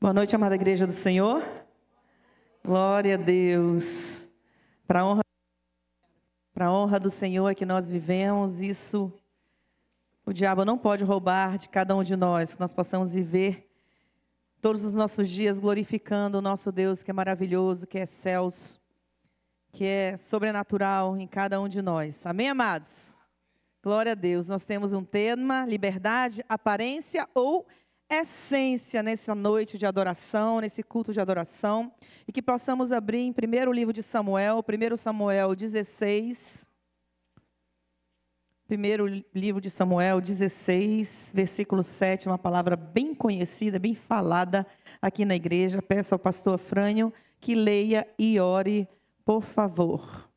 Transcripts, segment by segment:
Boa noite, amada igreja do Senhor. Glória a Deus. Para a honra do Senhor é que nós vivemos. Isso o diabo não pode roubar de cada um de nós. Que nós possamos viver todos os nossos dias glorificando o nosso Deus, que é maravilhoso, que é excelso, que é sobrenatural em cada um de nós. Amém, amados? Glória a Deus. Nós temos um tema: liberdade, aparência ou essência, nessa noite de adoração, nesse culto de adoração. E que possamos abrir em primeiro livro de Samuel, 1 Samuel 16. Primeiro livro de Samuel 16, versículo 7, uma palavra bem conhecida, bem falada aqui na igreja. Peço ao pastor Frânio que leia e ore, por favor.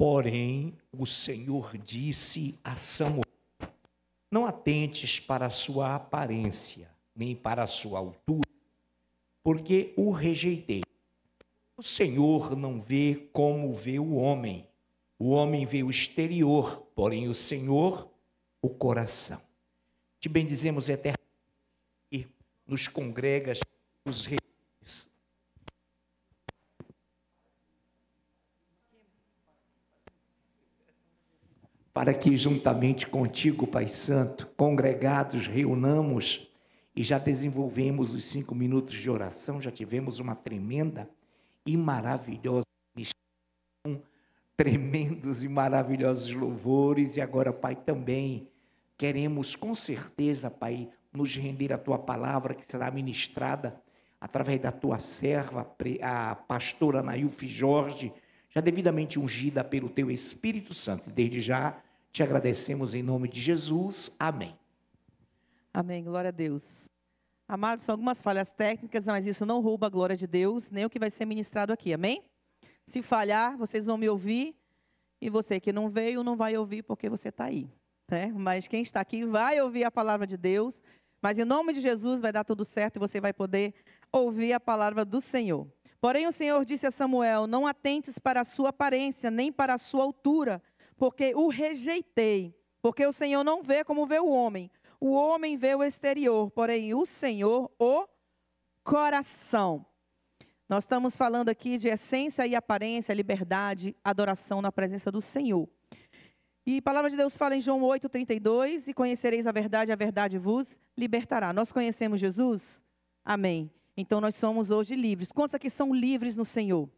Porém, o Senhor disse a Samuel: não atentes para a sua aparência, nem para a sua altura, porque o rejeitei. O Senhor não vê como vê o homem vê o exterior, porém o Senhor, o coração. Te bendizemos eternamente e nos congregas os reis. Para que juntamente contigo, Pai Santo, congregados, reunamos e já desenvolvemos os 5 minutos de oração, já tivemos uma tremenda e maravilhosa missão, tremendos e maravilhosos louvores, e agora, Pai, também queremos com certeza, Pai, nos render à Tua palavra que será ministrada através da Tua serva, a pastora Nailfe Jorge, já devidamente ungida pelo Teu Espírito Santo. Desde já te agradecemos em nome de Jesus. Amém. Amém, glória a Deus. Amados, são algumas falhas técnicas, mas isso não rouba a glória de Deus, nem o que vai ser ministrado aqui, amém? Se falhar, vocês vão me ouvir, e você que não veio, não vai ouvir porque você está aí, né? Mas quem está aqui vai ouvir a palavra de Deus, mas em nome de Jesus vai dar tudo certo e você vai poder ouvir a palavra do Senhor. Porém, o Senhor disse a Samuel: não atentes para a sua aparência, nem para a sua altura, porque o rejeitei. Porque o Senhor não vê como vê o homem vê o exterior, porém o Senhor, o coração. Nós estamos falando aqui de essência e aparência, liberdade, adoração na presença do Senhor. E a palavra de Deus fala em João 8,32, e conhecereis a verdade vos libertará. Nós conhecemos Jesus? Amém. Então nós somos hoje livres. Quantos aqui são livres no Senhor?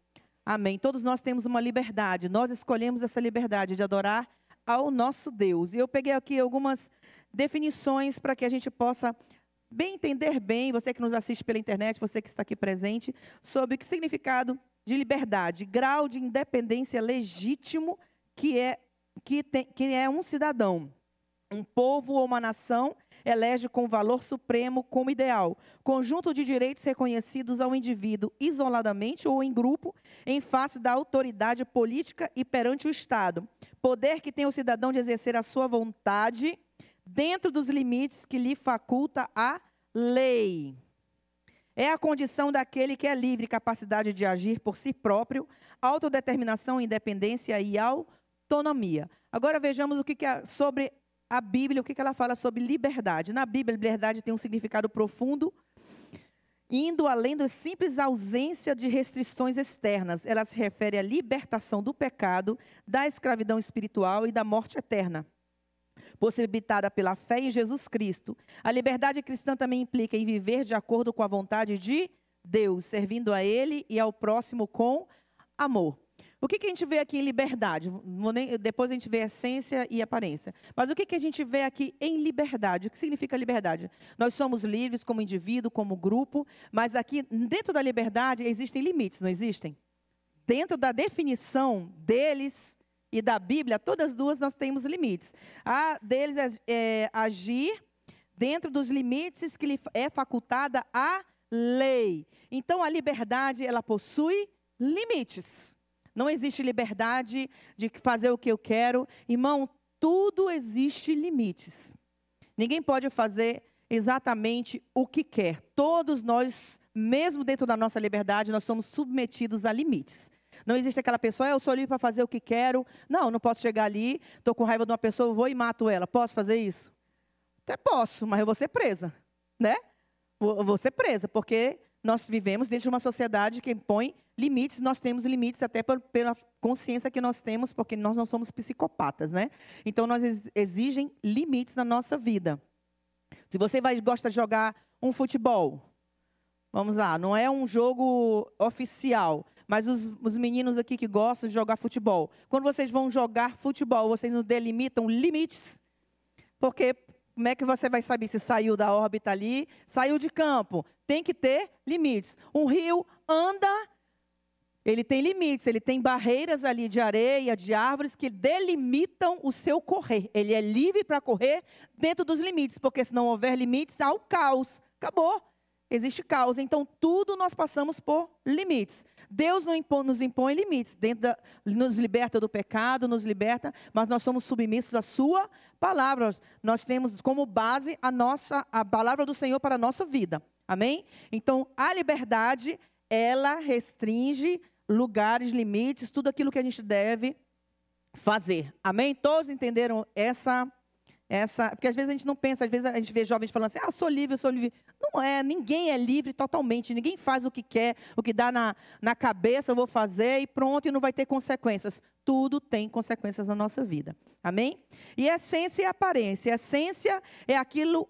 Amém. Todos nós temos uma liberdade. Nós escolhemos essa liberdade de adorar ao nosso Deus. E eu peguei aqui algumas definições para que a gente possa entender bem, você que nos assiste pela internet, você que está aqui presente, sobre o significado de liberdade, grau de independência legítimo que é um cidadão, um povo ou uma nação elege com valor supremo como ideal, conjunto de direitos reconhecidos ao indivíduo isoladamente ou em grupo, em face da autoridade política e perante o Estado. Poder que tem o cidadão de exercer a sua vontade dentro dos limites que lhe faculta a lei. É a condição daquele que é livre, capacidade de agir por si próprio, autodeterminação, independência e autonomia. Agora vejamos o que é sobre a Bíblia, o que ela fala sobre liberdade. Na Bíblia, liberdade tem um significado profundo, indo além da simples ausência de restrições externas. Ela se refere à libertação do pecado, da escravidão espiritual e da morte eterna, possibilitada pela fé em Jesus Cristo. A liberdade cristã também implica em viver de acordo com a vontade de Deus, servindo a Ele e ao próximo com amor. O que a gente vê aqui em liberdade? Depois a gente vê essência e aparência. Mas o que a gente vê aqui em liberdade? O que significa liberdade? Nós somos livres como indivíduo, como grupo, mas aqui dentro da liberdade existem limites, não existem? Dentro da definição deles e da Bíblia, todas duas nós temos limites. A deles é agir dentro dos limites que lhe é facultada a lei. Então, a liberdade, ela possui limites. Não existe liberdade de fazer o que eu quero. Irmão, tudo existe limites. Ninguém pode fazer exatamente o que quer. Todos nós, mesmo dentro da nossa liberdade, nós somos submetidos a limites. Não existe aquela pessoa, eu sou livre para fazer o que quero. Não posso chegar ali, estou com raiva de uma pessoa, eu vou e mato ela. Posso fazer isso? Até posso, mas eu vou ser presa, né? Vou ser presa, porque nós vivemos dentro de uma sociedade que impõe limites, nós temos limites até pela consciência que nós temos, porque nós não somos psicopatas, né? Então, nós exigem limites na nossa vida. Se você gosta de jogar um futebol, vamos lá, não é um jogo oficial, mas os meninos aqui que gostam de jogar futebol, quando vocês vão jogar futebol, vocês nos delimitam limites, porque como é que você vai saber se saiu da órbita ali, saiu de campo? Tem que ter limites. Um rio anda, ele tem limites, ele tem barreiras ali de areia, de árvores que delimitam o seu correr. Ele é livre para correr dentro dos limites, porque se não houver limites, há o caos. Acabou. Existe caos. Então, tudo nós passamos por limites. Deus nos impõe limites. Nos liberta do pecado, nos liberta, mas nós somos submissos à sua palavra. Nós temos como base a palavra do Senhor para a nossa vida. Amém? Então, a liberdade, ela restringe lugares, limites, tudo aquilo que a gente deve fazer. Amém? Todos entenderam essa porque às vezes a gente não pensa, às vezes a gente vê jovens falando assim, eu sou livre, eu sou livre. Não é, ninguém é livre totalmente, ninguém faz o que quer, o que dá na cabeça, eu vou fazer e pronto, e não vai ter consequências. Tudo tem consequências na nossa vida. Amém? E essência e aparência. Essência é aquilo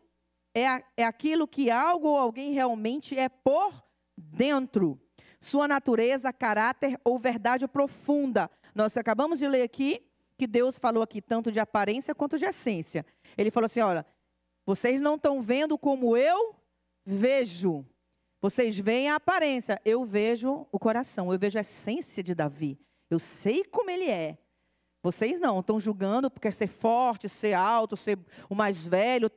que algo ou alguém realmente é por dentro. Sua natureza, caráter ou verdade profunda. Nós acabamos de ler aqui que Deus falou aqui tanto de aparência quanto de essência. Ele falou assim, olha, vocês não estão vendo como eu vejo. Vocês veem a aparência, eu vejo o coração, eu vejo a essência de Davi. Eu sei como ele é. Vocês não, estão julgando porque ser forte, ser alto, ser o mais velho,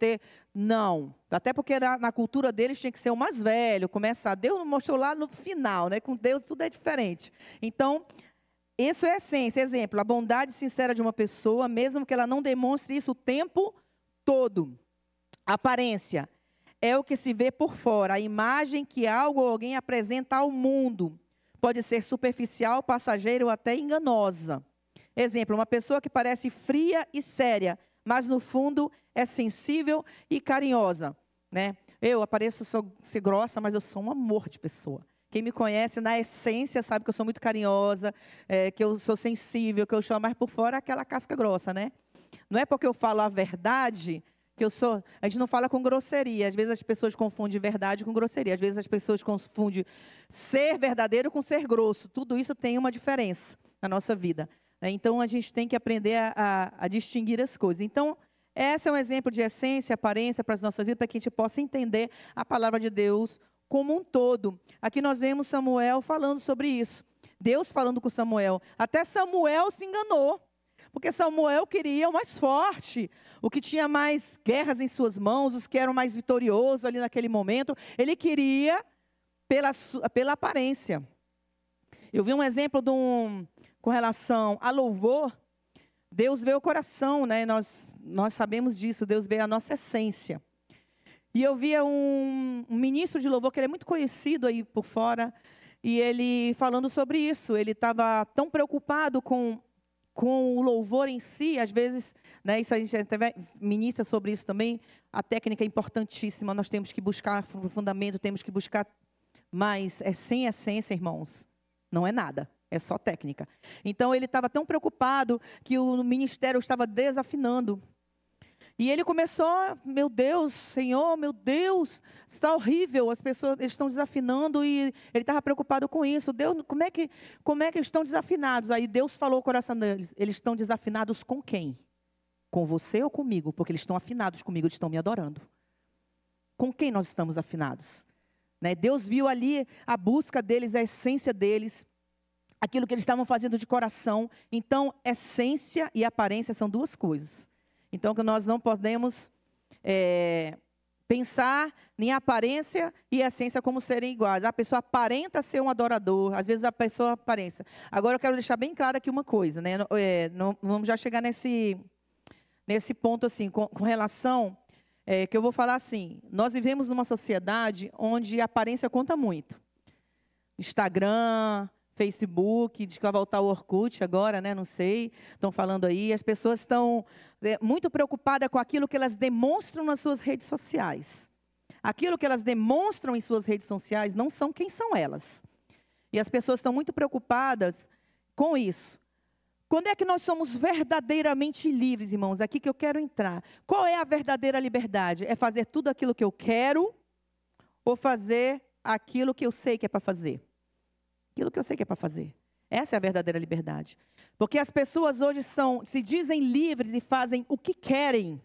Não. Até porque na cultura deles tinha que ser o mais velho, começar. Deus mostrou lá no final, né? Com Deus tudo é diferente. Então, isso é a essência. Exemplo, a bondade sincera de uma pessoa, mesmo que ela não demonstre isso o tempo todo. Aparência é o que se vê por fora, a imagem que algo ou alguém apresenta ao mundo. Pode ser superficial, passageira ou até enganosa. Exemplo, uma pessoa que parece fria e séria, mas no fundo é sensível e carinhosa, né? Eu sou grossa, mas eu sou um amor de pessoa. Quem me conhece na essência sabe que eu sou muito carinhosa, que eu sou sensível, que eu chamo, mas por fora é aquela casca grossa, né? Não é porque eu falo a verdade que eu sou... A gente não fala com grosseria. Às vezes as pessoas confundem verdade com grosseria. Às vezes as pessoas confundem ser verdadeiro com ser grosso. Tudo isso tem uma diferença na nossa vida. Então, a gente tem que aprender a distinguir as coisas. Então, esse é um exemplo de essência, aparência para as nossas vidas, para que a gente possa entender a palavra de Deus como um todo. Aqui nós vemos Samuel falando sobre isso. Deus falando com Samuel. Até Samuel se enganou, porque Samuel queria o mais forte, o que tinha mais guerras em suas mãos, os que eram mais vitoriosos ali naquele momento. Ele queria pela aparência. Eu vi um exemplo com relação a louvor. Deus vê o coração, né? Nós sabemos disso, Deus vê a nossa essência. E eu via um ministro de louvor, que ele é muito conhecido aí por fora, e ele falando sobre isso. Ele estava tão preocupado com o louvor em si, às vezes, né, isso a gente até ministra sobre isso também, a técnica é importantíssima, nós temos que buscar fundamento, temos que buscar, mas sem essência, irmãos, não é nada, é só técnica. Então, ele estava tão preocupado que o ministério estava desafinando. E ele começou, meu Deus, Senhor, meu Deus, está horrível, as pessoas estão desafinando e ele estava preocupado com isso. Deus, como é que estão desafinados? Aí Deus falou ao coração deles, eles estão desafinados com quem? Com você ou comigo? Porque eles estão afinados comigo, eles estão me adorando. Com quem nós estamos afinados? Né? Deus viu ali a busca deles, a essência deles, aquilo que eles estavam fazendo de coração. Então, essência e aparência são duas coisas. Então, que nós não podemos pensar em aparência e essência como serem iguais. A pessoa aparenta ser um adorador, às vezes a pessoa aparência. Agora, eu quero deixar bem claro aqui uma coisa, né? Vamos já chegar nesse ponto, assim, com relação, que eu vou falar assim, nós vivemos numa sociedade onde a aparência conta muito. Instagram, Facebook, diz que vai voltar o Orkut agora, né? Não sei, estão falando aí. As pessoas estão muito preocupadas com aquilo que elas demonstram nas suas redes sociais. Aquilo que elas demonstram em suas redes sociais não são quem são elas. E as pessoas estão muito preocupadas com isso. Quando é que nós somos verdadeiramente livres, irmãos? Aqui que eu quero entrar. Qual é a verdadeira liberdade? É fazer tudo aquilo que eu quero ou fazer aquilo que eu sei que é para fazer? Aquilo que eu sei que é para fazer. Essa é a verdadeira liberdade. Porque as pessoas hoje se dizem livres e fazem o que querem,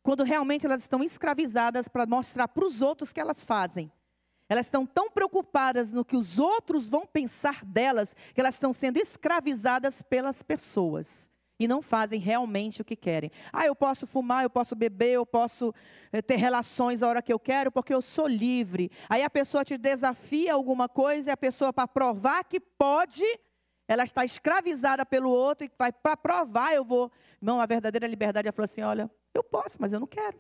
quando realmente elas estão escravizadas para mostrar para os outros que elas fazem. Elas estão tão preocupadas no que os outros vão pensar delas, que elas estão sendo escravizadas pelas pessoas. E não fazem realmente o que querem. Eu posso fumar, eu posso beber, eu posso ter relações a hora que eu quero, porque eu sou livre. Aí a pessoa te desafia alguma coisa, e a pessoa, para provar que pode, ela está escravizada pelo outro, e vai para provar, eu vou. Irmão, a verdadeira liberdade, ela falou assim, olha, eu posso, mas eu não quero.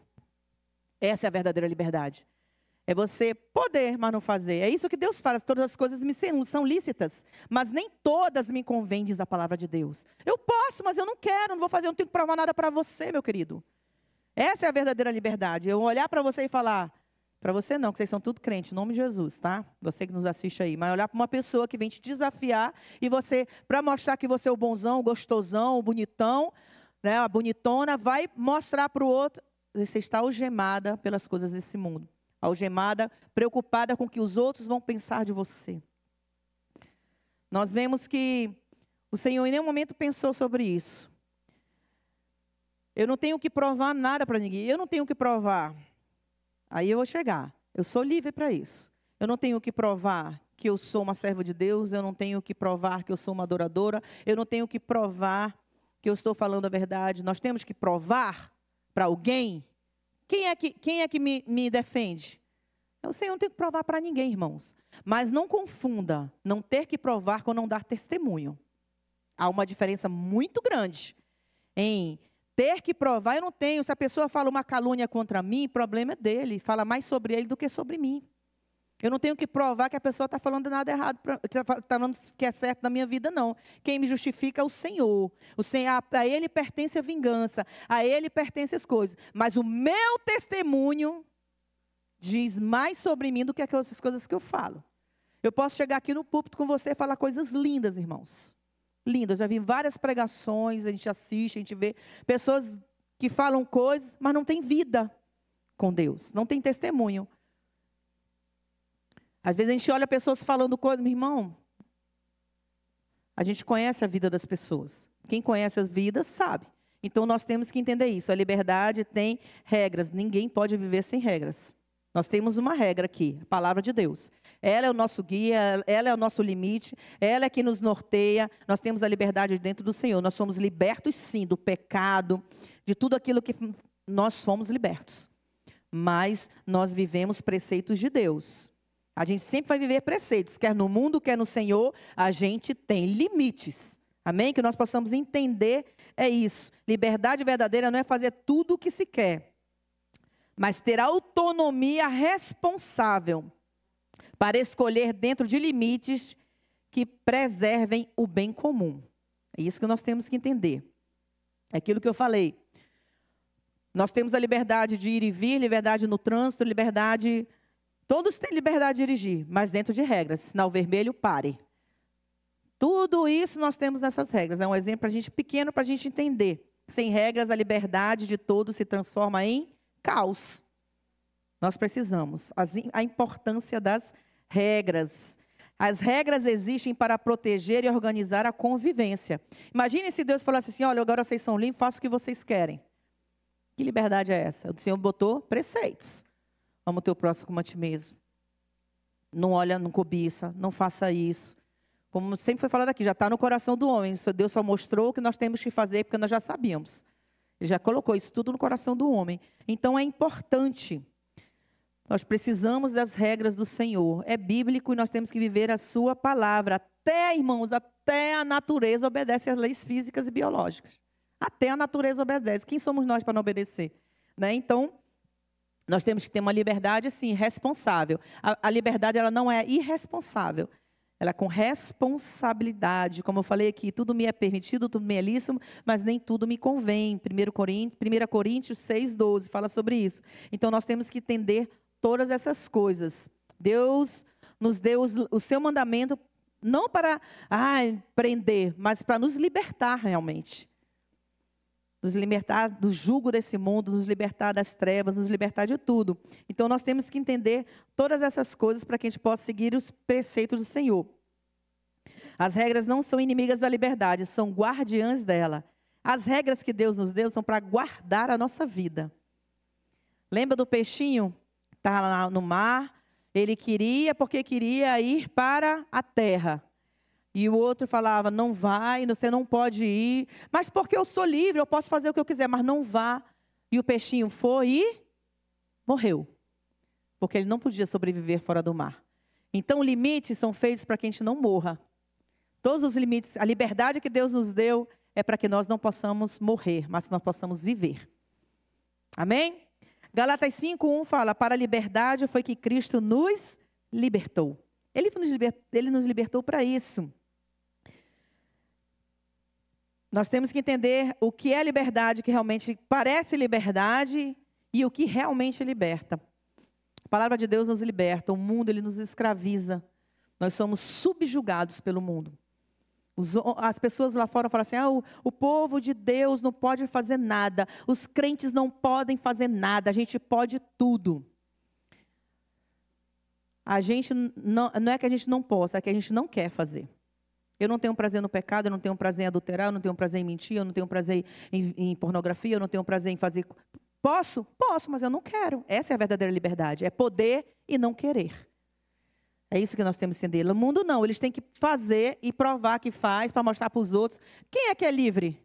Essa é a verdadeira liberdade. É você poder, mas não fazer. É isso que Deus faz. Todas as coisas me são lícitas, mas nem todas me convêm, diz a palavra de Deus. Eu posso, mas eu não quero, não vou fazer, eu não tenho que provar nada para você, meu querido. Essa é a verdadeira liberdade. Eu olhar para você e falar, para você não, que vocês são tudo crente, em nome de Jesus, tá? Você que nos assiste aí. Mas olhar para uma pessoa que vem te desafiar e você, para mostrar que você é o bonzão, o gostosão, o bonitão, né, a bonitona, vai mostrar para o outro, você está algemada pelas coisas desse mundo. Algemada, preocupada com o que os outros vão pensar de você. Nós vemos que o Senhor em nenhum momento pensou sobre isso. Eu não tenho que provar nada para ninguém. Eu não tenho que provar. Aí eu vou chegar. Eu sou livre para isso. Eu não tenho que provar que eu sou uma serva de Deus. Eu não tenho que provar que eu sou uma adoradora. Eu não tenho que provar que eu estou falando a verdade. Nós temos que provar para alguém. Quem é que me defende? Eu sei, eu não tenho que provar para ninguém, irmãos. Mas não confunda não ter que provar com não dar testemunho. Há uma diferença muito grande em ter que provar. Eu não tenho. Se a pessoa fala uma calúnia contra mim, o problema é dele. Fala mais sobre ele do que sobre mim. Eu não tenho que provar que a pessoa está falando nada errado, está falando que é certo na minha vida, não. Quem me justifica é o Senhor. A Ele pertence a vingança, a Ele pertence as coisas. Mas o meu testemunho diz mais sobre mim do que aquelas coisas que eu falo. Eu posso chegar aqui no púlpito com você e falar coisas lindas, irmãos. Lindas. Já vi várias pregações, a gente assiste, a gente vê pessoas que falam coisas, mas não tem vida com Deus, não tem testemunho. Às vezes a gente olha pessoas falando coisas, meu irmão, a gente conhece a vida das pessoas. Quem conhece as vidas sabe. Então nós temos que entender isso. A liberdade tem regras. Ninguém pode viver sem regras. Nós temos uma regra aqui, a palavra de Deus. Ela é o nosso guia, ela é o nosso limite, ela é que nos norteia. Nós temos a liberdade dentro do Senhor. Nós somos libertos, sim, do pecado, de tudo aquilo que nós fomos libertos. Mas nós vivemos preceitos de Deus. A gente sempre vai viver preceitos, quer no mundo, quer no Senhor, a gente tem limites. Amém? Que nós possamos entender é isso. Liberdade verdadeira não é fazer tudo o que se quer, mas ter autonomia responsável para escolher dentro de limites que preservem o bem comum. É isso que nós temos que entender. É aquilo que eu falei. Nós temos a liberdade de ir e vir, liberdade no trânsito, liberdade... Todos têm liberdade de dirigir, mas dentro de regras. Sinal vermelho, pare. Tudo isso nós temos nessas regras. É um exemplo pra gente, pequeno para a gente entender. Sem regras, a liberdade de todos se transforma em caos. Nós precisamos. A importância das regras. As regras existem para proteger e organizar a convivência. Imagine se Deus falasse assim, olha, agora vocês são limpos, façam o que vocês querem. Que liberdade é essa? O Senhor botou preceitos. Ama o teu próximo como a ti mesmo. Não olha, não cobiça, não faça isso. Como sempre foi falado aqui, já está no coração do homem. Deus só mostrou o que nós temos que fazer, porque nós já sabíamos. Ele já colocou isso tudo no coração do homem. Então é importante. Nós precisamos das regras do Senhor. É bíblico e nós temos que viver a sua palavra. Até, irmãos, até a natureza obedece às leis físicas e biológicas. Até a natureza obedece. Quem somos nós para não obedecer? Né? Então... nós temos que ter uma liberdade, sim, responsável. A liberdade ela não é irresponsável. Ela é com responsabilidade. Como eu falei aqui, tudo me é permitido, tudo me é lícito, mas nem tudo me convém. 1 Coríntios 6,12 fala sobre isso. Então, nós temos que entender todas essas coisas. Deus nos deu o seu mandamento, não para prender, mas para nos libertar realmente. Nos libertar do jugo desse mundo, nos libertar das trevas, nos libertar de tudo. Então, nós temos que entender todas essas coisas para que a gente possa seguir os preceitos do Senhor. As regras não são inimigas da liberdade, são guardiãs dela. As regras que Deus nos deu são para guardar a nossa vida. Lembra do peixinho? Estava lá no mar, ele queria, porque queria ir para a terra. E o outro falava, não vai, você não pode ir. Mas porque eu sou livre, eu posso fazer o que eu quiser, mas não vá. E o peixinho foi e morreu. Porque ele não podia sobreviver fora do mar. Então, limites são feitos para que a gente não morra. Todos os limites, a liberdade que Deus nos deu é para que nós não possamos morrer, mas que nós possamos viver. Amém? Galatas 5:1 fala, para a liberdade foi que Cristo nos libertou. Ele nos libertou para isso. Nós temos que entender o que é liberdade, que realmente parece liberdade, e o que realmente liberta. A palavra de Deus nos liberta, o mundo ele nos escraviza. Nós somos subjugados pelo mundo. As pessoas lá fora falam assim, o povo de Deus não pode fazer nada, os crentes não podem fazer nada, a gente pode tudo. A gente não é que a gente não possa, é que a gente não quer fazer. Eu não tenho prazer no pecado, eu não tenho prazer em adulterar, eu não tenho prazer em mentir, eu não tenho prazer em pornografia, eu não tenho prazer em fazer... Posso? Posso, mas eu não quero. Essa é a verdadeira liberdade, é poder e não querer. É isso que nós temos que entender. No mundo não, eles têm que fazer e provar que faz para mostrar para os outros. Quem é livre?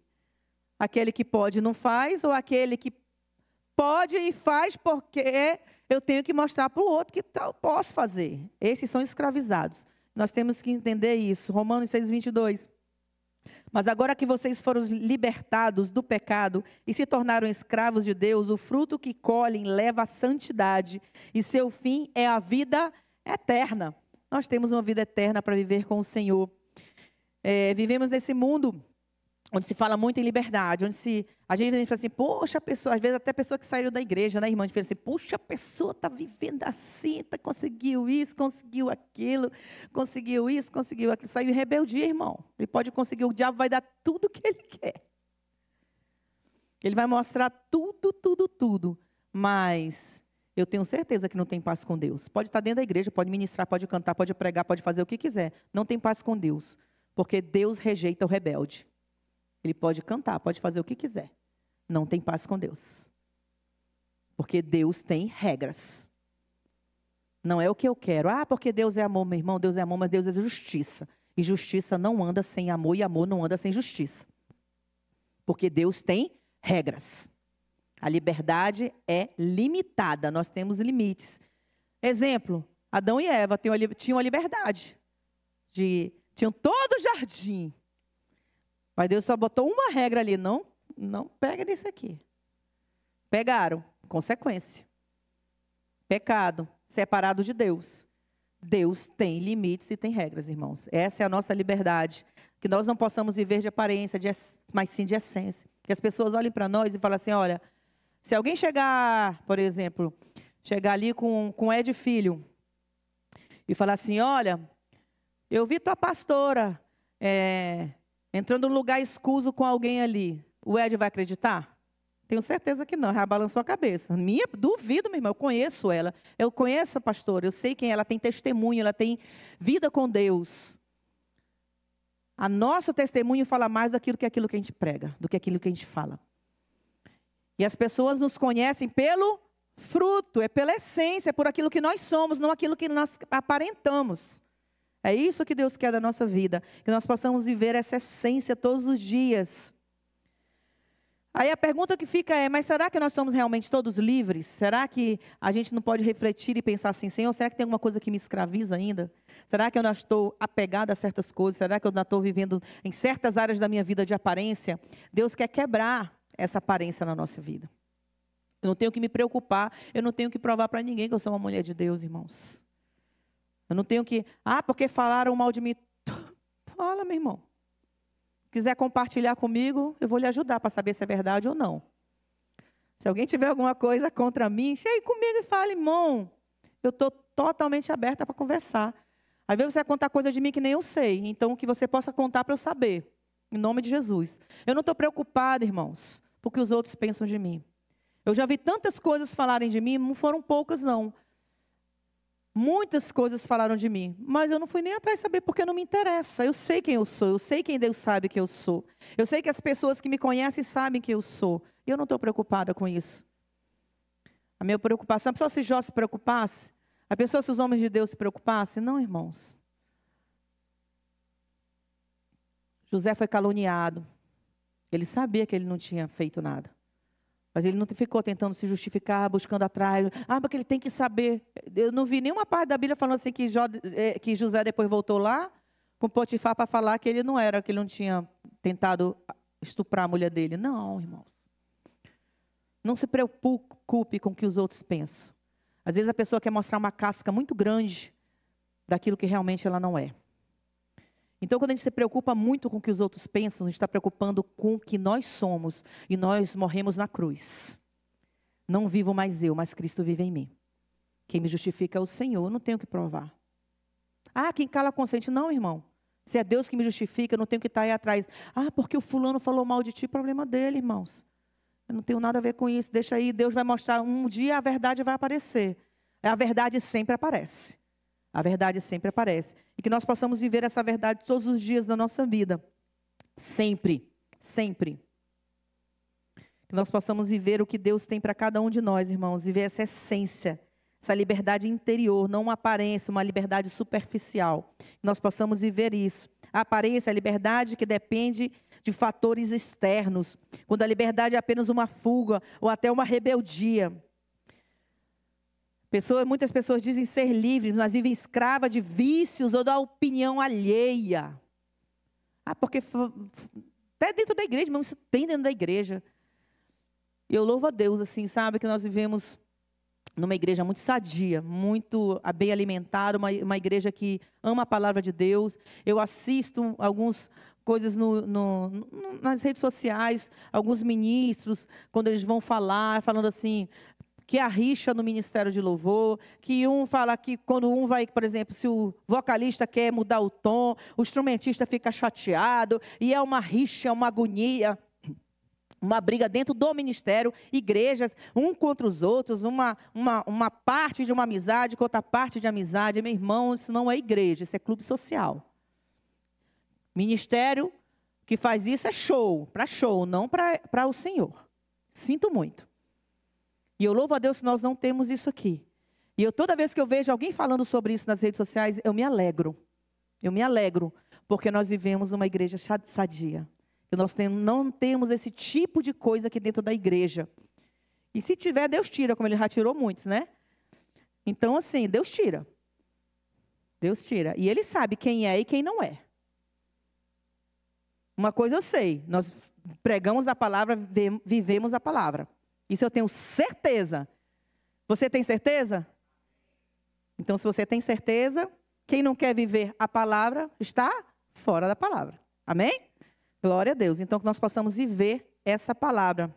Aquele que pode e não faz, ou aquele que pode e faz porque eu tenho que mostrar para o outro que eu posso fazer. Esses são escravizados. Nós temos que entender isso. Romanos 6:22. Mas agora que vocês foram libertados do pecado e se tornaram escravos de Deus, o fruto que colhem leva à santidade e seu fim é a vida eterna. Nós temos uma vida eterna para viver com o Senhor. Vivemos nesse mundo onde se fala muito em liberdade, onde a gente fala assim, poxa, a pessoa, às vezes até a pessoa que saiu da igreja, né, irmã, a gente fala assim, poxa, a pessoa está vivendo assim, conseguiu isso, conseguiu aquilo, conseguiu isso, conseguiu aquilo, saiu em rebeldia, irmão. Ele pode conseguir, o diabo vai dar tudo o que ele quer. Ele vai mostrar tudo, mas eu tenho certeza que não tem paz com Deus. Pode estar dentro da igreja, pode ministrar, pode cantar, pode pregar, pode fazer o que quiser. Não tem paz com Deus, porque Deus rejeita o rebelde. Ele pode cantar, pode fazer o que quiser. Não tem paz com Deus. Porque Deus tem regras. Não é o que eu quero. Porque Deus é amor, meu irmão. Deus é amor, mas Deus é justiça. E justiça não anda sem amor, e amor não anda sem justiça. Porque Deus tem regras. A liberdade é limitada. Nós temos limites. Exemplo, Adão e Eva tinham a liberdade. Tinham todo o jardim. Mas Deus só botou uma regra ali, não pega nisso aqui. Pegaram, consequência. Pecado, separado de Deus. Deus tem limites e tem regras, irmãos. Essa é a nossa liberdade. Que nós não possamos viver de aparência, mas sim de essência. Que as pessoas olhem para nós e falem assim, olha, se alguém chegar, por exemplo, chegar ali com Ed Filho e falar assim, olha, eu vi tua pastora entrando num lugar escuso com alguém ali. O Ed vai acreditar? Tenho certeza que não. Já balançou a cabeça. Duvido, meu irmão. Eu conheço ela. Eu conheço a pastora. Eu sei quem é. Ela tem testemunho. Ela tem vida com Deus. A nosso testemunho fala mais daquilo que aquilo que a gente prega, do que aquilo que a gente fala. E as pessoas nos conhecem pelo fruto, é pela essência, é por aquilo que nós somos, não aquilo que nós aparentamos. É isso que Deus quer da nossa vida, que nós possamos viver essa essência todos os dias. Aí a pergunta que fica mas será que nós somos realmente todos livres? Será que a gente não pode refletir e pensar assim, Senhor, será que tem alguma coisa que me escraviza ainda? Será que eu não estou apegado a certas coisas? Será que eu não estou vivendo em certas áreas da minha vida de aparência? Deus quer quebrar essa aparência na nossa vida. Eu não tenho que me preocupar, eu não tenho que provar para ninguém que eu sou uma mulher de Deus, irmãos. Eu não tenho que, porque falaram mal de mim. Fala, meu irmão. Quiser compartilhar comigo, eu vou lhe ajudar para saber se é verdade ou não. Se alguém tiver alguma coisa contra mim, chegue comigo e fale, irmão, eu estou totalmente aberta para conversar. Às vezes você vai contar coisa de mim que nem eu sei, então que você possa contar para eu saber, em nome de Jesus. Eu não estou preocupada, irmãos, porque os outros pensam de mim. Eu já vi tantas coisas falarem de mim, não foram poucas não. Muitas coisas falaram de mim, mas eu não fui nem atrás de saber porque não me interessa. Eu sei quem eu sou, eu sei quem Deus sabe que eu sou. Eu sei que as pessoas que me conhecem sabem quem eu sou. E eu não estou preocupada com isso. A minha preocupação, a pessoa se Jó se preocupasse, a pessoa se os homens de Deus se preocupassem, não, irmãos. José foi caluniado. Ele sabia que ele não tinha feito nada. Mas ele não ficou tentando se justificar, buscando atrás. Porque ele tem que saber. Eu não vi nenhuma parte da Bíblia falando assim que José depois voltou lá com Potifar para falar que ele não era, que ele não tinha tentado estuprar a mulher dele. Não, irmãos. Não se preocupe com o que os outros pensam. Às vezes a pessoa quer mostrar uma casca muito grande daquilo que realmente ela não é. Então, quando a gente se preocupa muito com o que os outros pensam, a gente está preocupando com o que nós somos. E nós morremos na cruz. Não vivo mais eu, mas Cristo vive em mim. Quem me justifica é o Senhor, eu não tenho que provar. Quem cala consente. Não, irmão. Se é Deus que me justifica, eu não tenho que estar aí atrás. Porque o fulano falou mal de ti, problema dele, irmãos. Eu não tenho nada a ver com isso. Deixa aí, Deus vai mostrar. Um dia a verdade vai aparecer. A verdade sempre aparece. A verdade sempre aparece. E que nós possamos viver essa verdade todos os dias da nossa vida. Sempre. Sempre. Que nós possamos viver o que Deus tem para cada um de nós, irmãos. Viver essa essência, essa liberdade interior, não uma aparência, uma liberdade superficial. Que nós possamos viver isso. A aparência é a liberdade que depende de fatores externos. Quando a liberdade é apenas uma fuga ou até uma rebeldia. Muitas pessoas dizem ser livres, mas vivem escrava de vícios ou da opinião alheia. Porque até dentro da igreja, mas isso tem dentro da igreja. Eu louvo a Deus, assim, sabe, que nós vivemos numa igreja muito sadia, muito bem alimentada, uma igreja que ama a palavra de Deus. Eu assisto algumas coisas nas redes sociais, alguns ministros, quando eles vão falando assim, que há rixa no ministério de louvor, que um fala que quando um vai, por exemplo, se o vocalista quer mudar o tom, o instrumentista fica chateado, e é uma rixa, uma agonia, uma briga dentro do ministério, igrejas, um contra os outros, uma parte de uma amizade com outra parte de amizade. Meu irmão, isso não é igreja, isso é clube social. Ministério que faz isso é para show, não para o Senhor. Sinto muito. E eu louvo a Deus que nós não temos isso aqui. E toda vez que eu vejo alguém falando sobre isso nas redes sociais, eu me alegro. Eu me alegro, porque nós vivemos uma igreja sadia. E nós não temos esse tipo de coisa aqui dentro da igreja. E se tiver, Deus tira, como Ele já tirou muitos, né? Então, assim, Deus tira. Deus tira. E Ele sabe quem é e quem não é. Uma coisa eu sei, nós pregamos a palavra, vivemos a palavra. Isso eu tenho certeza. Você tem certeza? Então, se você tem certeza, quem não quer viver a palavra está fora da palavra. Amém? Glória a Deus. Então, que nós possamos viver essa palavra.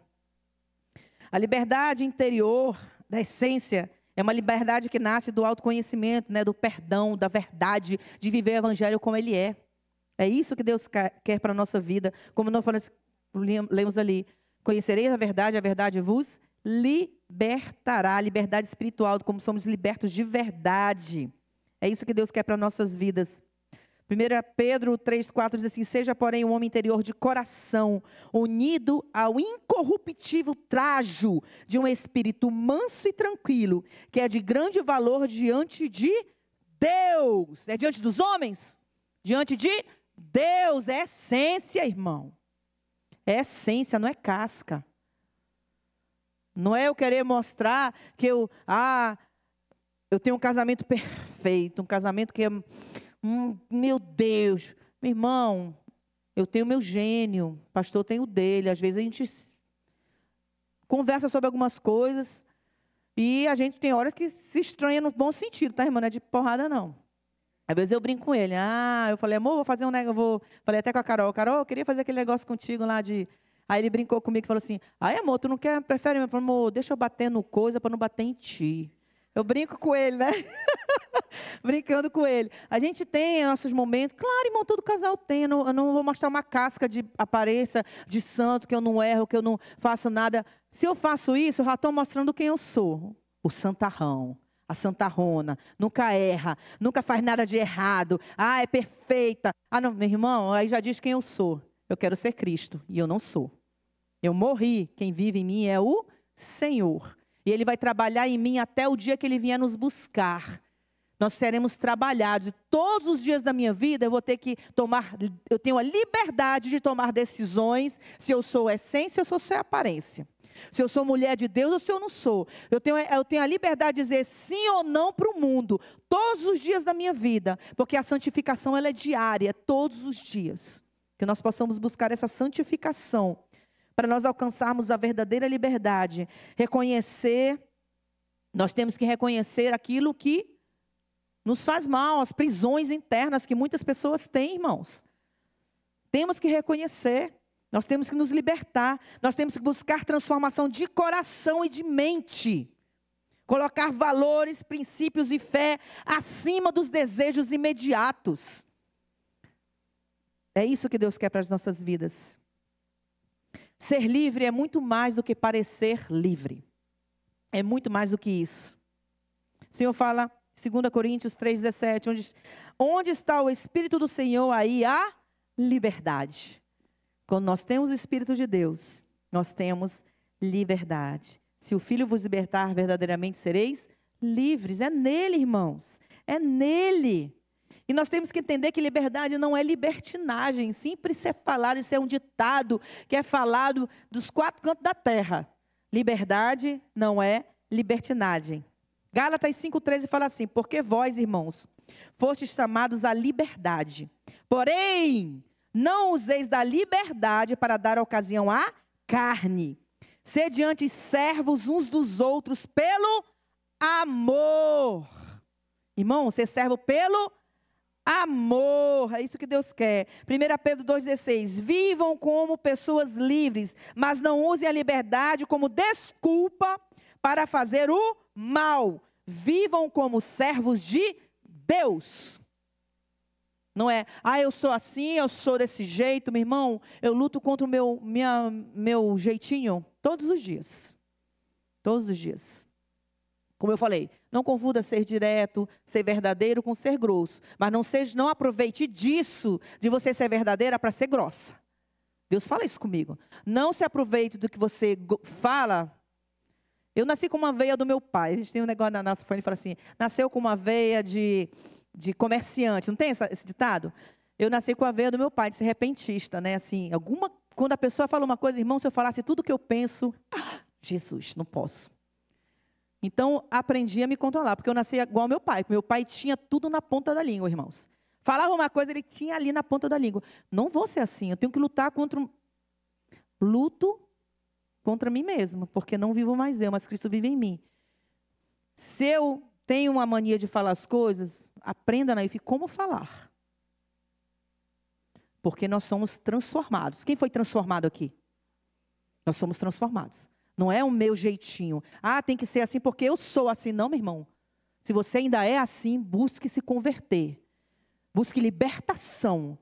A liberdade interior, da essência, é uma liberdade que nasce do autoconhecimento, né, do perdão, da verdade, de viver o evangelho como ele é. É isso que Deus quer para a nossa vida. Como nós lemos ali. Conhecereis a verdade vos libertará. Liberdade espiritual, como somos libertos de verdade. É isso que Deus quer para nossas vidas. 1 Pedro 3,4 diz assim: seja, porém, um homem interior de coração, unido ao incorruptível trajo de um espírito manso e tranquilo, que é de grande valor diante de Deus. É diante dos homens? Diante de Deus. É essência, irmão. É essência, não é casca. Não é eu querer mostrar que eu tenho um casamento perfeito, um casamento que é, meu Deus. Meu irmão, eu tenho meu gênio, o pastor tem o dele. Às vezes a gente conversa sobre algumas coisas e a gente tem horas que se estranha no bom sentido, tá, irmã? Não é de porrada, não. Às vezes eu brinco com ele. Eu falei, amor, vou fazer um negócio. Falei até com a Carol. Carol, eu queria fazer aquele negócio contigo lá de... Aí ele brincou comigo e falou assim, ai, amor, tu não quer, prefere? Eu falei, amor, deixa eu bater no coisa para não bater em ti. Eu brinco com ele, né? Brincando com ele. A gente tem nossos momentos. Claro, irmão, todo casal tem. Eu não vou mostrar uma casca de aparência de santo, que eu não erro, que eu não faço nada. Se eu faço isso, eu já estou mostrando quem eu sou. O santarrão. A santarrona, nunca erra, nunca faz nada de errado. É perfeita. Não, meu irmão, aí já diz quem eu sou. Eu quero ser Cristo, e eu não sou. Eu morri, quem vive em mim é o Senhor. E Ele vai trabalhar em mim até o dia que Ele vier nos buscar. Nós seremos trabalhados. Todos os dias da minha vida eu vou ter que tomar, eu tenho a liberdade de tomar decisões, se eu sou essência ou se eu sou aparência. Se eu sou mulher de Deus ou se eu não sou. Eu tenho a liberdade de dizer sim ou não para o mundo. Todos os dias da minha vida. Porque a santificação ela é diária, todos os dias. Que nós possamos buscar essa santificação. Para nós alcançarmos a verdadeira liberdade. Nós temos que reconhecer aquilo que nos faz mal. As prisões internas que muitas pessoas têm, irmãos. Temos que reconhecer. Nós temos que nos libertar, nós temos que buscar transformação de coração e de mente. Colocar valores, princípios e fé acima dos desejos imediatos. É isso que Deus quer para as nossas vidas. Ser livre é muito mais do que parecer livre. É muito mais do que isso. O Senhor fala, 2 Coríntios 3,17, onde está o Espírito do Senhor, aí há liberdade. Quando nós temos o Espírito de Deus, nós temos liberdade. Se o Filho vos libertar, verdadeiramente sereis livres. É nele, irmãos. É nele. E nós temos que entender que liberdade não é libertinagem. Sempre isso é falado, isso é um ditado que é falado dos 4 cantos da terra. Liberdade não é libertinagem. Gálatas 5,13 fala assim, porque vós, irmãos, fostes chamados à liberdade. Porém, não useis da liberdade para dar ocasião à carne. Sede antes servos uns dos outros pelo amor. Irmão, ser servo pelo amor. É isso que Deus quer. 1 Pedro 2,16. Vivam como pessoas livres, mas não usem a liberdade como desculpa para fazer o mal. Vivam como servos de Deus. Não é, eu sou assim, eu sou desse jeito, meu irmão. Eu luto contra o meu jeitinho todos os dias. Todos os dias. Como eu falei, não confunda ser direto, ser verdadeiro com ser grosso. Mas não aproveite disso, de você ser verdadeira para ser grossa. Deus fala isso comigo. Não se aproveite do que você fala. Eu nasci com uma veia do meu pai. A gente tem um negócio na nossa família que fala assim, nasceu com uma veia de comerciante, não tem esse ditado? Eu nasci com a veia do meu pai, de ser repentista, né? Assim, quando a pessoa fala uma coisa, irmão, se eu falasse tudo o que eu penso, Jesus, não posso. Então, aprendi a me controlar, porque eu nasci igual ao meu pai. Meu pai tinha tudo na ponta da língua, irmãos. Falava uma coisa, ele tinha ali na ponta da língua. Não vou ser assim, eu tenho que lutar luto contra mim mesma, porque não vivo mais eu, mas Cristo vive em mim. Se eu tenho uma mania de falar as coisas, aprenda na IFE como falar. Porque nós somos transformados. Quem foi transformado aqui? Nós somos transformados. Não é o meu jeitinho. Tem que ser assim porque eu sou assim. Não, meu irmão. Se você ainda é assim, busque se converter. Busque libertação.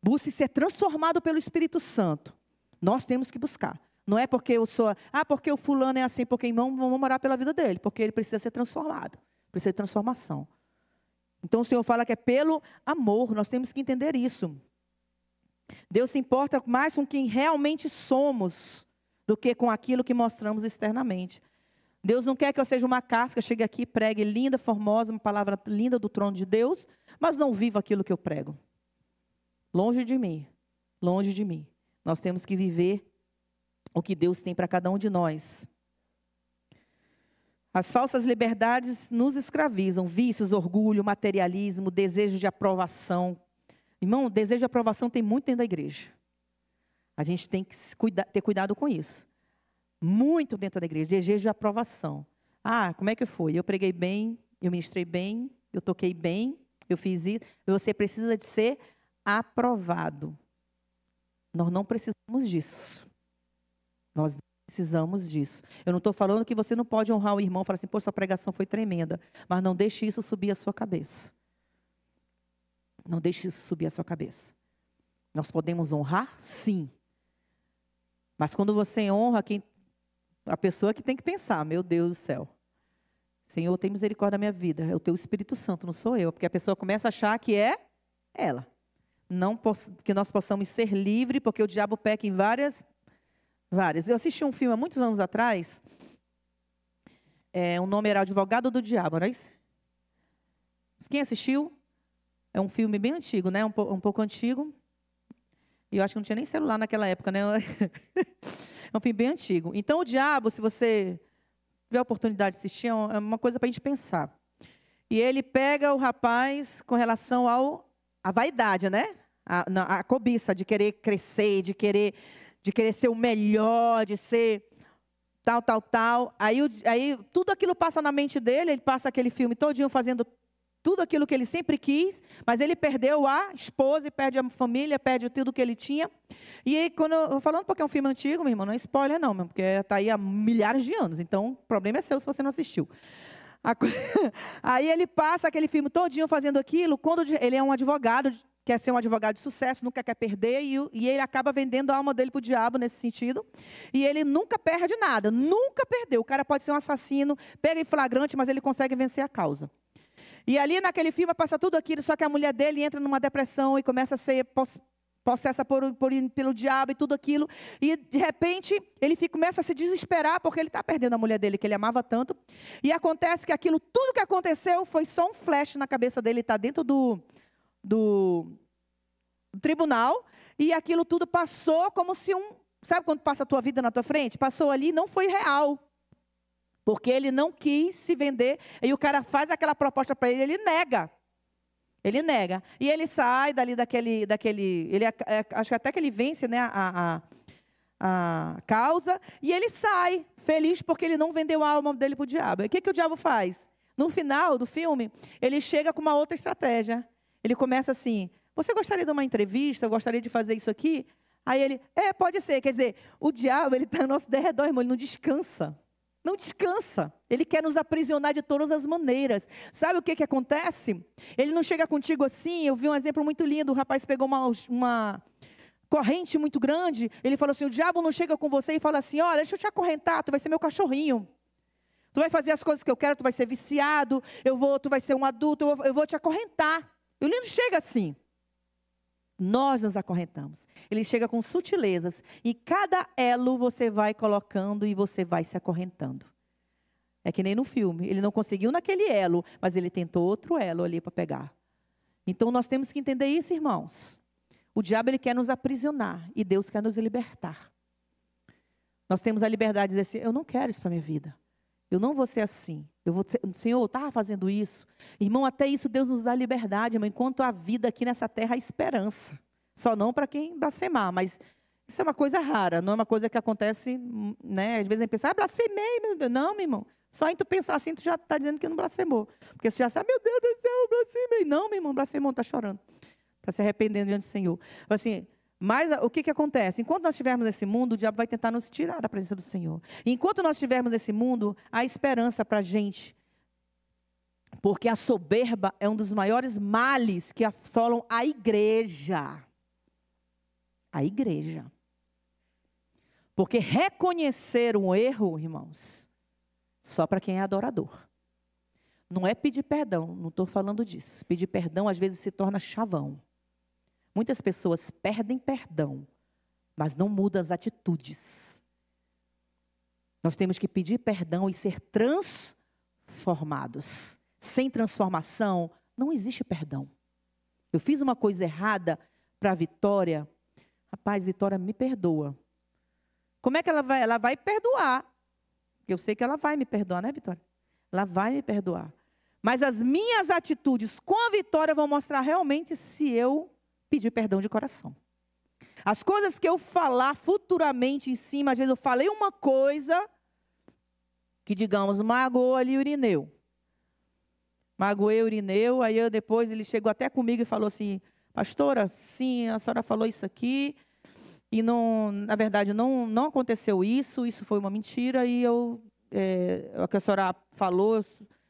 Busque ser transformado pelo Espírito Santo. Nós temos que buscar. Não é porque eu sou... porque o fulano é assim, porque irmão, vamos orar pela vida dele. Porque ele precisa ser transformado. Precisa de transformação. Então o Senhor fala que é pelo amor. Nós temos que entender isso. Deus se importa mais com quem realmente somos do que com aquilo que mostramos externamente. Deus não quer que eu seja uma casca, chegue aqui, pregue linda, formosa, uma palavra linda do trono de Deus, mas não viva aquilo que eu prego. Longe de mim. Longe de mim. Nós temos que viver o que Deus tem para cada um de nós. As falsas liberdades nos escravizam. Vícios, orgulho, materialismo, desejo de aprovação. Irmão, desejo de aprovação tem muito dentro da igreja. A gente tem que ter cuidado com isso. Muito dentro da igreja. Desejo de aprovação. Como é que foi? Eu preguei bem, eu ministrei bem, eu toquei bem. eu fiz isso. Você precisa de ser aprovado. Nós não precisamos disso. Nós não precisamos disso. Eu não estou falando que você não pode honrar o irmão e falar assim, pô, sua pregação foi tremenda. Mas não deixe isso subir a sua cabeça. Não deixe isso subir a sua cabeça. Nós podemos honrar, sim. Mas quando você honra, a pessoa que tem que pensar, meu Deus do céu. Senhor, tem misericórdia da minha vida. É o teu Espírito Santo, não sou eu. Porque a pessoa começa a achar que é ela. Não que nós possamos ser livres, porque o diabo peca em várias. Eu assisti um filme há muitos anos atrás. O nome era Advogado do Diabo, não é isso? Quem assistiu? É um filme bem antigo, né? Um pouco antigo. E eu acho que não tinha nem celular naquela época, né? É um filme bem antigo. Então, o diabo, se você tiver a oportunidade de assistir, é uma coisa para a gente pensar. E ele pega o rapaz com relação à vaidade, né? A cobiça de querer crescer, de querer ser o melhor, de ser tal. Aí tudo aquilo passa na mente dele, ele passa aquele filme todinho fazendo tudo aquilo que ele sempre quis, mas ele perdeu a esposa, perde a família, perde tudo que ele tinha. E aí, quando eu falando porque é um filme antigo, meu irmão, não é spoiler não, porque está aí há milhares de anos, então o problema é seu se você não assistiu. Aí ele passa aquele filme todinho fazendo aquilo, quando ele é um advogado, quer ser um advogado de sucesso, nunca quer perder, e ele acaba vendendo a alma dele para o diabo nesse sentido, e ele nunca perde nada, nunca perdeu. O cara pode ser um assassino, pega em flagrante, mas ele consegue vencer a causa. E ali naquele filme passa tudo aquilo, só que a mulher dele entra numa depressão e começa a ser possessa pelo diabo e tudo aquilo. E de repente ele começa a se desesperar porque ele está perdendo a mulher dele, que ele amava tanto. E acontece que tudo que aconteceu foi só um flash na cabeça dele, está dentro do tribunal. E aquilo tudo passou como se sabe quando passa a tua vida na tua frente? Passou ali, não foi real. Porque ele não quis se vender, e o cara faz aquela proposta para ele, ele nega. Ele nega. E ele sai daquele acho que até que ele vence, né, a causa, e ele sai feliz porque ele não vendeu a alma dele para o diabo. E o que o diabo faz? No final do filme, ele chega com uma outra estratégia. Ele começa assim, você gostaria de uma entrevista? Eu gostaria de fazer isso aqui? Aí ele, pode ser. Quer dizer, o diabo, ele está ao nosso derredor, irmão, ele não descansa. Não descansa. Ele quer nos aprisionar de todas as maneiras. Sabe o que acontece? Ele não chega contigo assim. Eu vi um exemplo muito lindo. O rapaz pegou uma corrente muito grande. Ele falou assim, o diabo não chega com você e fala assim, olha, deixa eu te acorrentar, tu vai ser meu cachorrinho. Tu vai fazer as coisas que eu quero, tu vai ser viciado, tu vai ser um adulto, eu vou te acorrentar. E o lindo chega assim. Nós nos acorrentamos. Ele chega com sutilezas. E cada elo você vai colocando e você vai se acorrentando. É que nem no filme. Ele não conseguiu naquele elo, mas ele tentou outro elo ali para pegar. Então nós temos que entender isso, irmãos. O diabo ele quer nos aprisionar e Deus quer nos libertar. Nós temos a liberdade de dizer assim, eu não quero isso para a minha vida. Eu não vou ser assim. Senhor, eu estava fazendo isso. Irmão, até isso Deus nos dá liberdade, irmão, enquanto a vida aqui nessa terra há esperança. Só não para quem blasfemar, mas isso é uma coisa rara, não é uma coisa que acontece, né? Às vezes a gente pensa, blasfemei, meu Deus. Não, meu irmão. Só em tu pensar assim, tu já está dizendo que não blasfemou. Porque você já sabe, meu Deus do céu, blasfemei. Não, meu irmão, blasfemou, está chorando. Está se arrependendo diante do Senhor. Assim, mas o que acontece? Enquanto nós estivermos nesse mundo, o diabo vai tentar nos tirar da presença do Senhor. Enquanto nós estivermos nesse mundo, há esperança para a gente. Porque a soberba é um dos maiores males que assolam a igreja. A igreja. Porque reconhecer um erro, irmãos, só para quem é adorador. Não é pedir perdão, não estou falando disso. Pedir perdão às vezes se torna chavão. Muitas pessoas perdem perdão, mas não mudam as atitudes. Nós temos que pedir perdão e ser transformados. Sem transformação, não existe perdão. Eu fiz uma coisa errada para a Vitória. Rapaz, Vitória, me perdoa. Como é que ela vai? Ela vai perdoar. Eu sei que ela vai me perdoar, né, Vitória? Ela vai me perdoar. Mas as minhas atitudes com a Vitória vão mostrar realmente se eu pedir perdão de coração. As coisas que eu falar futuramente em cima, às vezes eu falei uma coisa que, digamos, magoou ali o Irineu. Magoei o Irineu, aí depois ele chegou até comigo e falou assim, pastora, sim, a senhora falou isso aqui, e não, na verdade não aconteceu isso, isso foi uma mentira, e o que a senhora falou,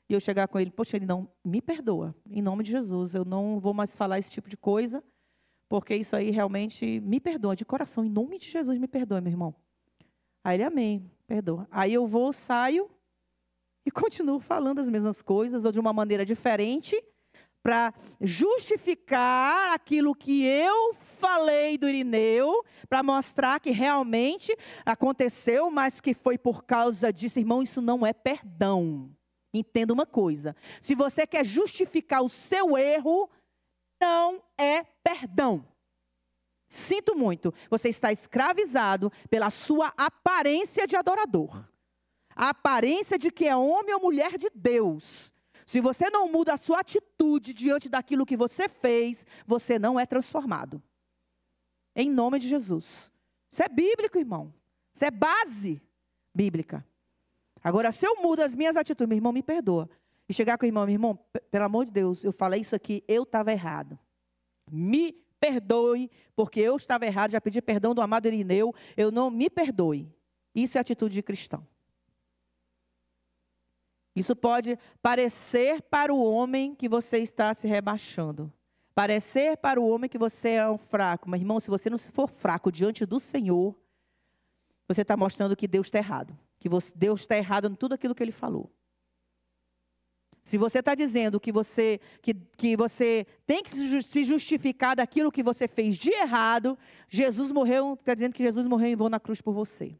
e eu chegar com ele, poxa, ele não, me perdoa, em nome de Jesus, eu não vou mais falar esse tipo de coisa, porque isso aí realmente me perdoa, de coração, em nome de Jesus, me perdoa, meu irmão. Aí ele, amém, perdoa. Aí eu vou, saio, e continuo falando as mesmas coisas, ou de uma maneira diferente, para justificar aquilo que eu falei do Irineu, para mostrar que realmente aconteceu, mas que foi por causa disso. Irmão, isso não é perdão. Entenda uma coisa. Se você quer justificar o seu erro, não é perdão. Sinto muito. Você está escravizado pela sua aparência de adorador. A aparência de que é homem ou mulher de Deus. Se você não muda a sua atitude diante daquilo que você fez, você não é transformado. Em nome de Jesus. Isso é bíblico, irmão. Isso é base bíblica. Agora, se eu mudo as minhas atitudes, meu irmão, me perdoa. E chegar com o irmão, meu irmão, pelo amor de Deus, eu falei isso aqui, eu estava errado. Me perdoe, porque eu estava errado, já pedi perdão do amado Irineu, eu não me perdoe. Isso é atitude de cristão. Isso pode parecer para o homem que você está se rebaixando. Parecer para o homem que você é um fraco. Mas, irmão, se você não for fraco diante do Senhor, você está mostrando que Deus está errado. Que Deus está errado em tudo aquilo que Ele falou. Se você está dizendo que você tem que se justificar daquilo que você fez de errado, Jesus morreu, está dizendo que Jesus morreu em vão na cruz por você.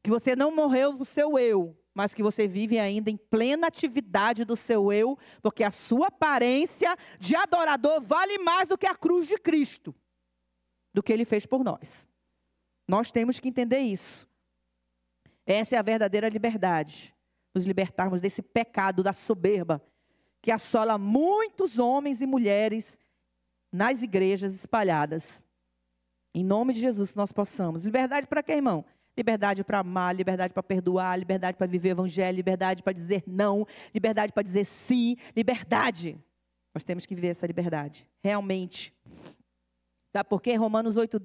Que você não morreu o seu eu, mas que você vive ainda em plena atividade do seu eu, porque a sua aparência de adorador vale mais do que a cruz de Cristo, do que Ele fez por nós. Nós temos que entender isso. Essa é a verdadeira liberdade. Nos libertarmos desse pecado da soberba, que assola muitos homens e mulheres nas igrejas espalhadas. Em nome de Jesus, nós possamos. Liberdade para quê, irmão? Liberdade para amar, liberdade para perdoar, liberdade para viver o evangelho, liberdade para dizer não, liberdade para dizer sim, liberdade. Nós temos que viver essa liberdade, realmente. Sabe por quê? Romanos 8,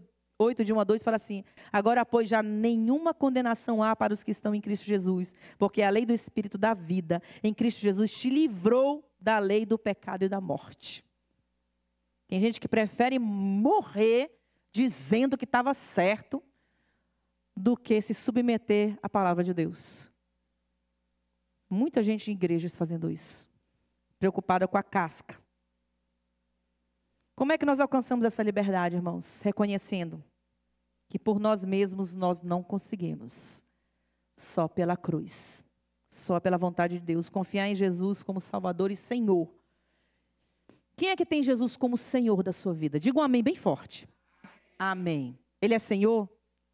de 1 a 2 fala assim, agora, pois, já nenhuma condenação há para os que estão em Cristo Jesus, porque a lei do Espírito da vida em Cristo Jesus te livrou da lei do pecado e da morte. Tem gente que prefere morrer dizendo que estava certo, do que se submeter à palavra de Deus. Muita gente em igrejas fazendo isso. Preocupada com a casca. Como é que nós alcançamos essa liberdade, irmãos? Reconhecendo que por nós mesmos nós não conseguimos. Só pela cruz. Só pela vontade de Deus. Confiar em Jesus como Salvador e Senhor. Quem é que tem Jesus como Senhor da sua vida? Diga um amém bem forte. Amém. Ele é Senhor?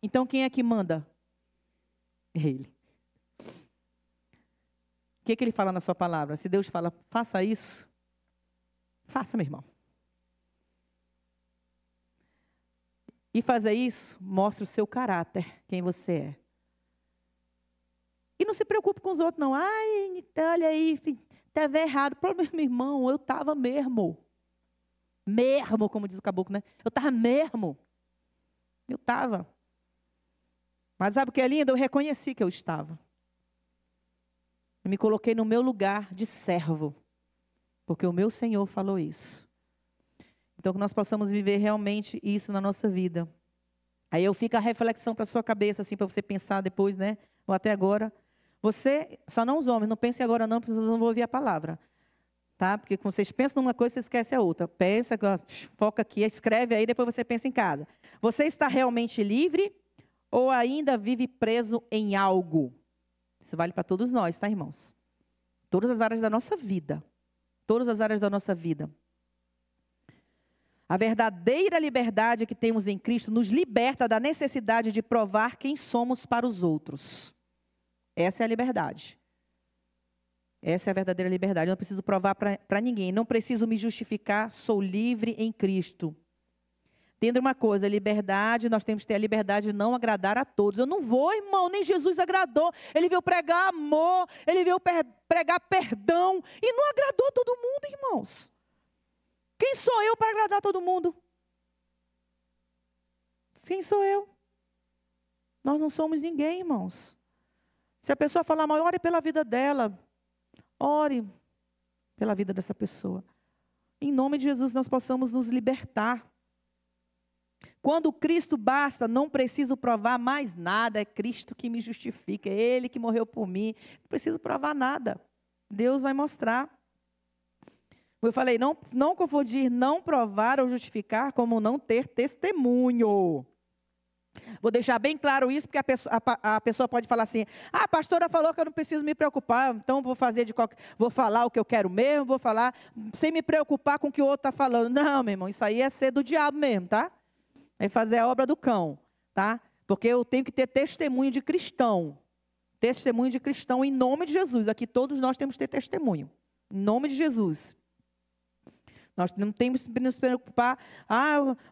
Então, quem é que manda? Ele. O que Ele fala na sua palavra? Se Deus fala, faça isso, faça, meu irmão. E fazer isso, mostra o seu caráter, quem você é. E não se preocupe com os outros, não. Ai, então, olha aí, estava errado. Problema, meu irmão, eu estava mesmo. Mesmo, como diz o caboclo, né? Eu estava mesmo. Eu estava. Mas sabe o que é lindo? Eu reconheci que eu estava. Eu me coloquei no meu lugar de servo. Porque o meu Senhor falou isso. Então, que nós possamos viver realmente isso na nossa vida. Aí eu fico a reflexão para a sua cabeça, assim, para você pensar depois, né? Ou até agora. Você, só não os homens, não pensem agora não, porque vocês não vão ouvir a palavra. Tá? Porque quando vocês pensam numa coisa, vocês esquecem a outra. Pensa, foca aqui, escreve aí, depois você pensa em casa. Você está realmente livre? Ou ainda vive preso em algo? Isso vale para todos nós, tá, irmãos? Todas as áreas da nossa vida. Todas as áreas da nossa vida. A verdadeira liberdade que temos em Cristo nos liberta da necessidade de provar quem somos para os outros. Essa é a liberdade. Essa é a verdadeira liberdade. Eu não preciso provar para ninguém. Não preciso me justificar. Sou livre em Cristo. Entenda uma coisa, liberdade, nós temos que ter a liberdade de não agradar a todos. Eu não vou, irmão, nem Jesus agradou. Ele veio pregar amor, ele veio pregar perdão. E não agradou todo mundo, irmãos. Quem sou eu para agradar todo mundo? Quem sou eu? Nós não somos ninguém, irmãos. Se a pessoa falar mal, ore pela vida dela. Ore pela vida dessa pessoa. Em nome de Jesus, nós possamos nos libertar. Quando Cristo basta, não preciso provar mais nada. É Cristo que me justifica. É Ele que morreu por mim. Não preciso provar nada. Deus vai mostrar. Eu falei, não confundir não provar ou justificar como não ter testemunho. Vou deixar bem claro isso, porque a pessoa pode falar assim, a pastora falou que eu não preciso me preocupar, então vou falar o que eu quero mesmo, vou falar sem me preocupar com o que o outro está falando. Não, meu irmão, isso aí é ser do diabo mesmo, tá? É fazer a obra do cão, tá? Porque eu tenho que ter testemunho de cristão. Testemunho de cristão em nome de Jesus. Aqui todos nós temos que ter testemunho. Em nome de Jesus. Nós não temos que nos preocupar,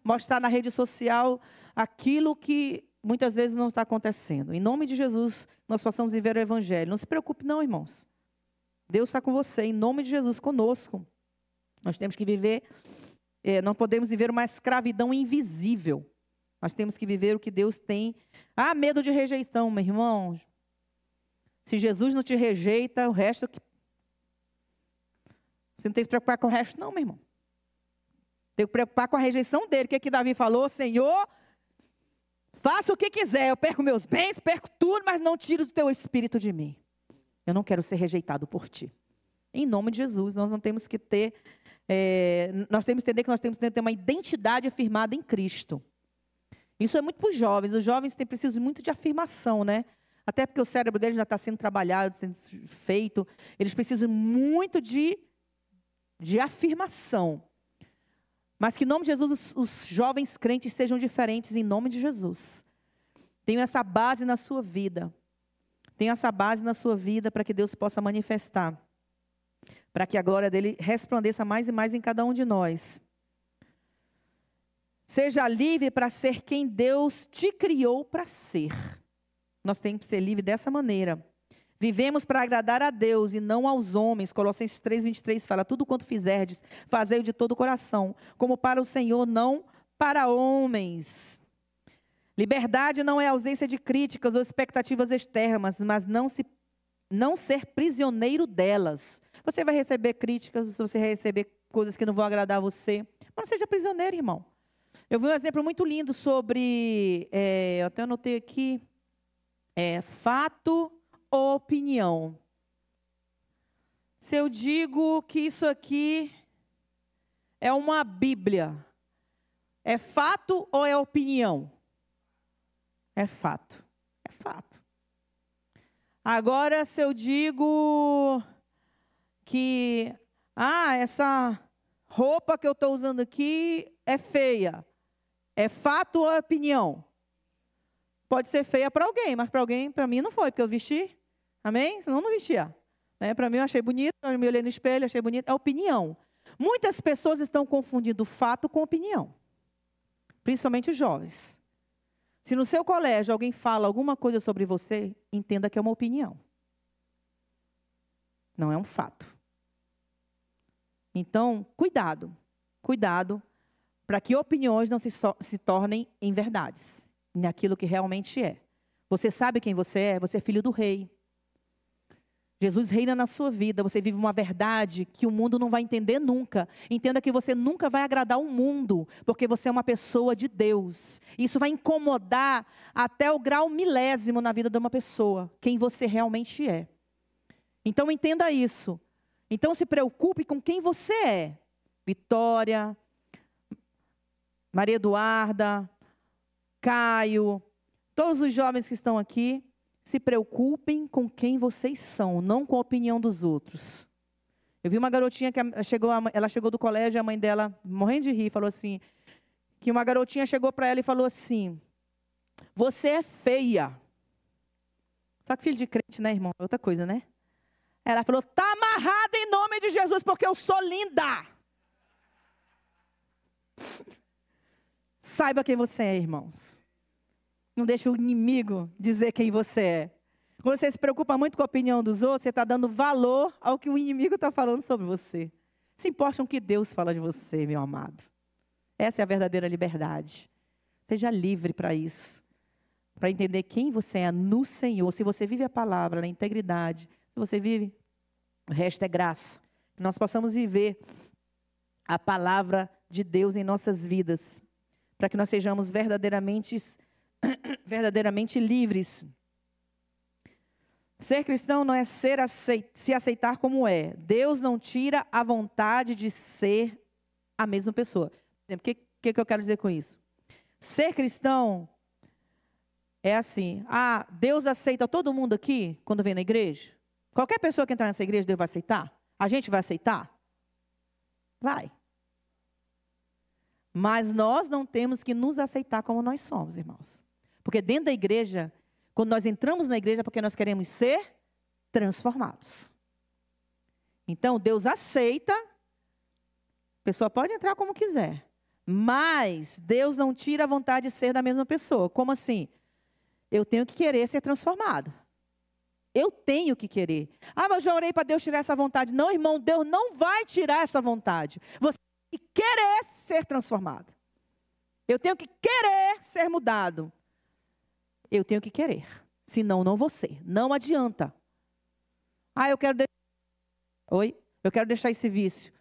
mostrar na rede social aquilo que muitas vezes não está acontecendo. Em nome de Jesus, nós possamos viver o Evangelho. Não se preocupe não, irmãos. Deus está com você, em nome de Jesus, conosco. Nós temos que viver, não podemos viver uma escravidão invisível. Nós temos que viver o que Deus tem. Medo de rejeição, meu irmão. Se Jesus não te rejeita, o resto... Você não tem que se preocupar com o resto não, meu irmão. Tem que preocupar com a rejeição dele. O que Davi falou? Senhor, faça o que quiser. Eu perco meus bens, perco tudo, mas não tires o teu espírito de mim. Eu não quero ser rejeitado por ti. Em nome de Jesus, nós não temos que ter... nós temos que entender que nós temos que ter uma identidade afirmada em Cristo. Isso é muito para os jovens. Os jovens precisam muito de afirmação, né? Até porque o cérebro deles já está sendo trabalhado, sendo feito. Eles precisam muito de afirmação. Mas que em nome de Jesus os jovens crentes sejam diferentes em nome de Jesus. Tenha essa base na sua vida. Tenha essa base na sua vida para que Deus possa manifestar. Para que a glória dele resplandeça mais e mais em cada um de nós. Seja livre para ser quem Deus te criou para ser. Nós temos que ser livres dessa maneira. Vivemos para agradar a Deus e não aos homens. Colossenses 3:23 fala, tudo quanto fizerdes, fazei-o de todo o coração, como para o Senhor, não para homens. Liberdade não é ausência de críticas ou expectativas externas, mas não ser prisioneiro delas. Você vai receber críticas, você vai receber coisas que não vão agradar a você, mas não seja prisioneiro, irmão. Eu vi um exemplo muito lindo sobre, eu até anotei aqui, fato ou opinião. Se eu digo que isso aqui é uma Bíblia, é fato ou é opinião? É fato. É fato. Agora, se eu digo que, essa roupa que eu estou usando aqui é feia, é fato ou é opinião? Pode ser feia para alguém, mas para alguém, para mim não foi, porque eu vesti. Amém? Senão não vestia. Para mim eu achei bonito, eu me olhei no espelho, achei bonito. É opinião. Muitas pessoas estão confundindo fato com opinião. Principalmente os jovens. Se no seu colégio alguém fala alguma coisa sobre você, entenda que é uma opinião. Não é um fato. Então, cuidado. Cuidado para que opiniões não se tornem em verdades. Naquilo que realmente é. Você sabe quem você é? Você é filho do rei. Jesus reina na sua vida. Você vive uma verdade que o mundo não vai entender nunca. Entenda que você nunca vai agradar o mundo, porque você é uma pessoa de Deus. Isso vai incomodar até o grau milésimo na vida de uma pessoa, quem você realmente é. Então entenda isso. Então se preocupe com quem você é. Vitória, Maria Eduarda, Caio, todos os jovens que estão aqui, se preocupem com quem vocês são, não com a opinião dos outros. Eu vi uma garotinha que ela chegou do colégio, a mãe dela, morrendo de rir, falou assim, que uma garotinha chegou para ela e falou assim, você é feia. Só que filho de crente, né, irmão? É outra coisa, né? Ela falou, tá amarrada em nome de Jesus, porque eu sou linda. Saiba quem você é, irmãos. Não deixe o inimigo dizer quem você é. Quando você se preocupa muito com a opinião dos outros, você está dando valor ao que o inimigo está falando sobre você. Se importa com o que Deus fala de você, meu amado. Essa é a verdadeira liberdade. Seja livre para isso. Para entender quem você é no Senhor. Se você vive a palavra na integridade, se você vive, o resto é graça. Que nós possamos viver a palavra de Deus em nossas vidas. Para que nós sejamos verdadeiramente livres. Ser cristão não é se aceitar como é. Deus não tira a vontade de ser a mesma pessoa. O que eu quero dizer com isso? Ser cristão é assim. Deus aceita todo mundo aqui quando vem na igreja? Qualquer pessoa que entrar nessa igreja, Deus vai aceitar? A gente vai aceitar? Vai. Mas nós não temos que nos aceitar como nós somos, irmãos. Porque dentro da igreja, quando nós entramos na igreja, é porque nós queremos ser transformados. Então, Deus aceita, a pessoa pode entrar como quiser, mas Deus não tira a vontade de ser da mesma pessoa. Como assim? Eu tenho que querer ser transformado. Eu tenho que querer. Mas eu já orei para Deus tirar essa vontade. Não, irmão, Deus não vai tirar essa vontade. Você tem que querer ser transformado. Eu tenho que querer ser mudado. Eu tenho que querer. Senão, não vou ser. Não adianta. Eu quero eu quero deixar esse vício.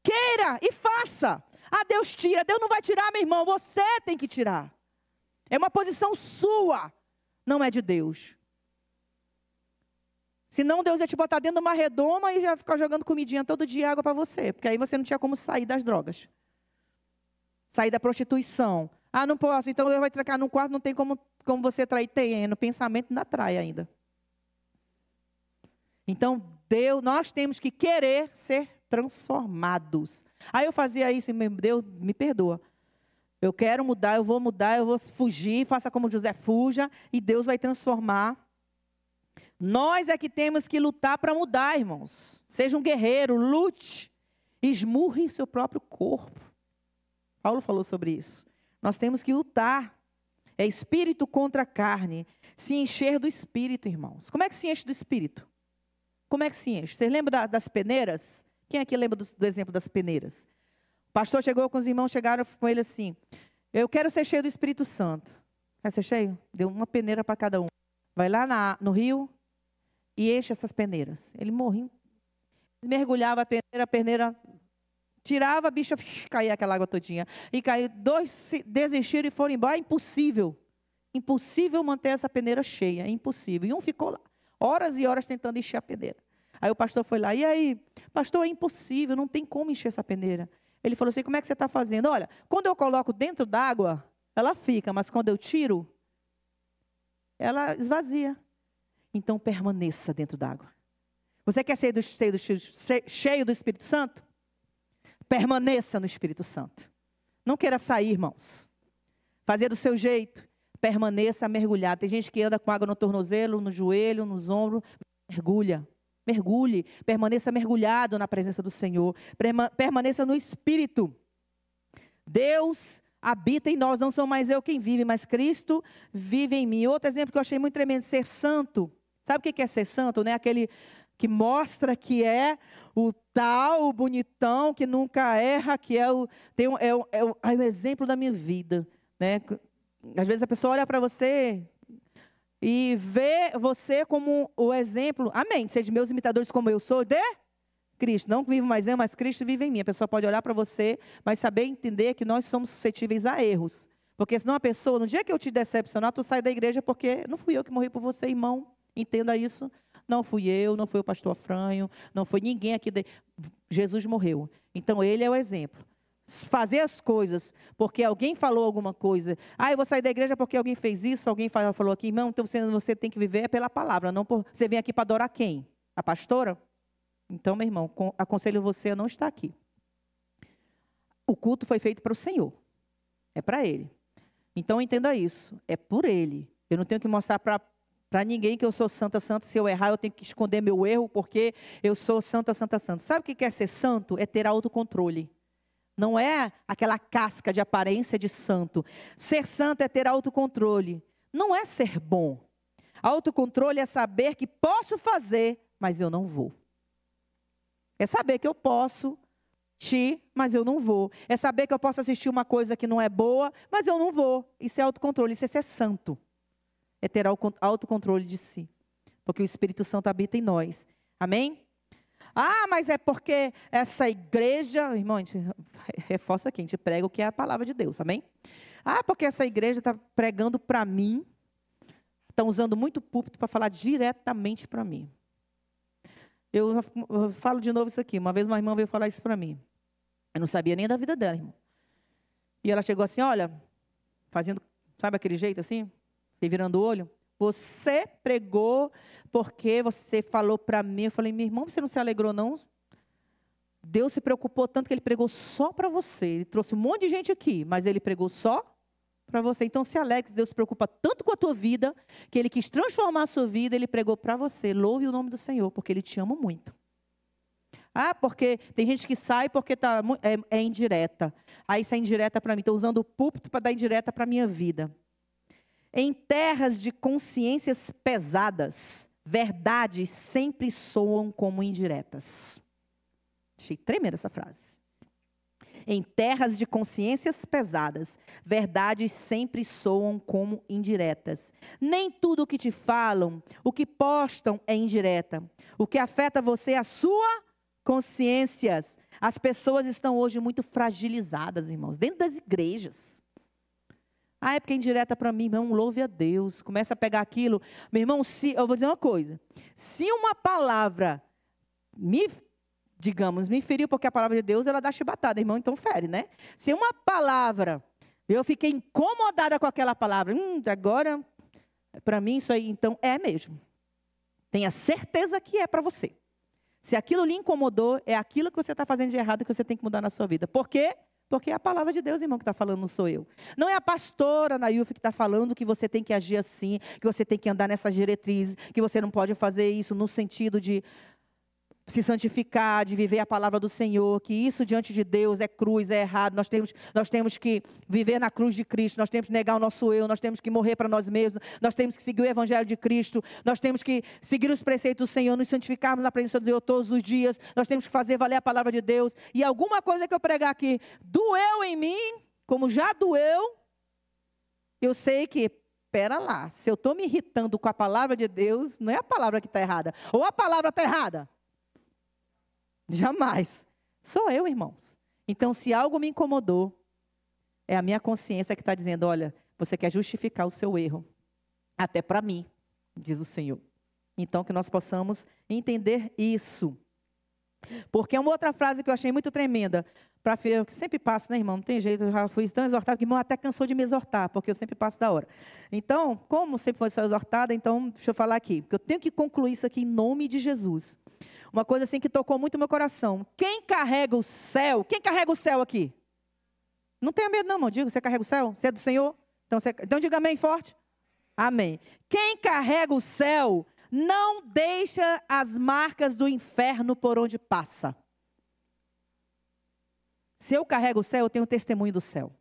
Queira e faça. Deus tira. Deus não vai tirar, meu irmão. Você tem que tirar. É uma posição sua. Não é de Deus. Senão Deus ia te botar dentro de uma redoma e já ficar jogando comidinha todo dia, água para você. Porque aí você não tinha como sair das drogas. Sair da prostituição. Não posso, então eu vou trancar num quarto, não tem como você trair. Tem, no pensamento ainda trai ainda. Então, nós temos que querer ser transformados. Eu fazia isso e Deus me perdoa. Eu quero mudar, eu vou fugir, faça como José fuja, e Deus vai transformar. Nós é que temos que lutar para mudar, irmãos. Seja um guerreiro, lute, esmurre o seu próprio corpo. Paulo falou sobre isso. Nós temos que lutar. É espírito contra carne. Se encher do espírito, irmãos. Como é que se enche do espírito? Como é que se enche? Vocês lembram das peneiras? Quem aqui lembra do exemplo das peneiras? O pastor chegou com os irmãos, chegaram com ele assim: eu quero ser cheio do Espírito Santo. Quer ser cheio? Deu uma peneira para cada um. Vai lá no rio e enche essas peneiras. Ele morria. Mergulhava a peneira tirava, a bicha, caía aquela água todinha. E caiu, 2 desistiram e foram embora. É impossível. Impossível manter essa peneira cheia. É impossível. E um ficou lá, horas e horas tentando encher a peneira. Aí o pastor foi lá: e aí, pastor, é impossível, não tem como encher essa peneira. Ele falou assim: como é que você está fazendo? Olha, quando eu coloco dentro d'água, ela fica, mas quando eu tiro, ela esvazia. Então permaneça dentro d'água. Você quer ser cheio do Espírito Santo? Permaneça no Espírito Santo. Não queira sair, irmãos. Fazer do seu jeito. Permaneça mergulhado. Tem gente que anda com água no tornozelo, no joelho, nos ombros. Mergulhe. Permaneça mergulhado na presença do Senhor. Permaneça no Espírito. Deus habita em nós. Não sou mais eu quem vive, mas Cristo vive em mim. Outro exemplo que eu achei muito tremendo: ser santo. Sabe o que é ser santo? Não é aquele que mostra que é o tal, o bonitão, que nunca erra, que é o exemplo da minha vida. Né? Às vezes a pessoa olha para você e vê você como o exemplo. Amém. Sede meus imitadores como eu sou de Cristo. Não vivo mais eu, mas Cristo vive em mim. A pessoa pode olhar para você, mas saber entender que nós somos suscetíveis a erros. Porque senão a pessoa, no dia que eu te decepcionar, tu sai da igreja porque não fui eu que morri por você, irmão. Entenda isso. Não fui eu, não foi o pastor Afranho, não foi ninguém aqui. Jesus morreu. Então, ele é o exemplo. Fazer as coisas porque alguém falou alguma coisa. Eu vou sair da igreja porque alguém fez isso, alguém falou aqui. Irmão, então você tem que viver pela palavra. Não você vem aqui para adorar quem? A pastora? Então, meu irmão, aconselho você a não estar aqui. O culto foi feito para o Senhor. É para Ele. Então, entenda isso. É por Ele. Eu não tenho que mostrar para ninguém que eu sou santa. Se eu errar, eu tenho que esconder meu erro, porque eu sou santa. Sabe o que é ser santo? É ter autocontrole. Não é aquela casca de aparência de santo. Ser santo é ter autocontrole. Não é ser bom. Autocontrole é saber que posso fazer, mas eu não vou. É saber que eu posso mas eu não vou. É saber que eu posso assistir uma coisa que não é boa, mas eu não vou. Isso é autocontrole, isso é ser santo. É ter autocontrole de si. Porque o Espírito Santo habita em nós. Amém? Ah, mas é porque essa igreja... Irmão, a gente reforça aqui, a gente prega o que é a palavra de Deus. Amém? Ah, porque essa igreja está pregando para mim. Estão usando muito púlpito para falar diretamente para mim. Eu falo de novo isso aqui. Uma vez uma irmã veio falar isso para mim. Eu não sabia nem da vida dela, irmão. E ela chegou assim, olha, fazendo, sabe aquele jeito assim? Virando o olho. Você pregou porque você falou para mim. Eu falei, meu irmão, você não se alegrou não? Deus se preocupou tanto que ele pregou só para você. Ele trouxe um monte de gente aqui, mas ele pregou só para você. Então se alegre, Deus se preocupa tanto com a tua vida, que ele quis transformar a sua vida, ele pregou para você. Louve o nome do Senhor, porque ele te ama muito. Ah, porque tem gente que sai porque é indireta. Aí isso é indireta para mim. Estou usando o púlpito para dar indireta para a minha vida. Em terras de consciências pesadas, verdades sempre soam como indiretas. Achei tremenda essa frase. Em terras de consciências pesadas, verdades sempre soam como indiretas. Nem tudo o que te falam, o que postam é indireta. O que afeta você é a sua consciências. As pessoas estão hoje muito fragilizadas, irmãos, dentro das igrejas. Ah, é porque é indireta para mim, irmão, louve a Deus. Começa a pegar aquilo. Meu irmão, eu vou dizer uma coisa. Se uma palavra me feriu, porque a palavra de Deus, ela dá chibatada, irmão, então fere, né? Se uma palavra, eu fiquei incomodada com aquela palavra, agora, para mim isso aí, então, é mesmo. Tenha certeza que é para você. Se aquilo lhe incomodou, é aquilo que você está fazendo de errado que você tem que mudar na sua vida. Por quê? Porque é a palavra de Deus, irmão, que está falando, não sou eu. Não é a pastora Nailfe que está falando que você tem que agir assim, que você tem que andar nessas diretrizes, que você não pode fazer isso no sentido de se santificar, de viver a palavra do Senhor, que isso diante de Deus é cruz, é errado. Nós temos que viver na cruz de Cristo, nós temos que negar o nosso eu, nós temos que morrer para nós mesmos, nós temos que seguir o evangelho de Cristo, nós temos que seguir os preceitos do Senhor, nos santificarmos na presença do Senhor todos os dias, nós temos que fazer valer a palavra de Deus. E alguma coisa que eu pregar aqui doeu em mim, como já doeu, eu sei que, pera lá, se eu estou me irritando com a palavra de Deus, não é a palavra que está errada, ou a palavra está errada. Jamais. Sou eu, irmãos. Então, se algo me incomodou, é a minha consciência que está dizendo, olha, você quer justificar o seu erro. Até para mim, diz o Senhor. Então, que nós possamos entender isso. Porque é uma outra frase que eu achei muito tremenda. Eu sempre passo, né, irmão? Não tem jeito, eu já fui tão exortado que o irmão até cansou de me exortar, porque eu sempre passo da hora. Então, como sempre foi exortada, então, deixa eu falar aqui. Porque eu tenho que concluir isso aqui em nome de Jesus. Uma coisa assim que tocou muito o meu coração. Quem carrega o céu? Quem carrega o céu aqui? Não tenha medo não, irmão. Diga, você carrega o céu? Você é do Senhor? Então diga amém forte. Amém. Quem carrega o céu não deixa as marcas do inferno por onde passa. Se eu carrego o céu, eu tenho testemunho do céu.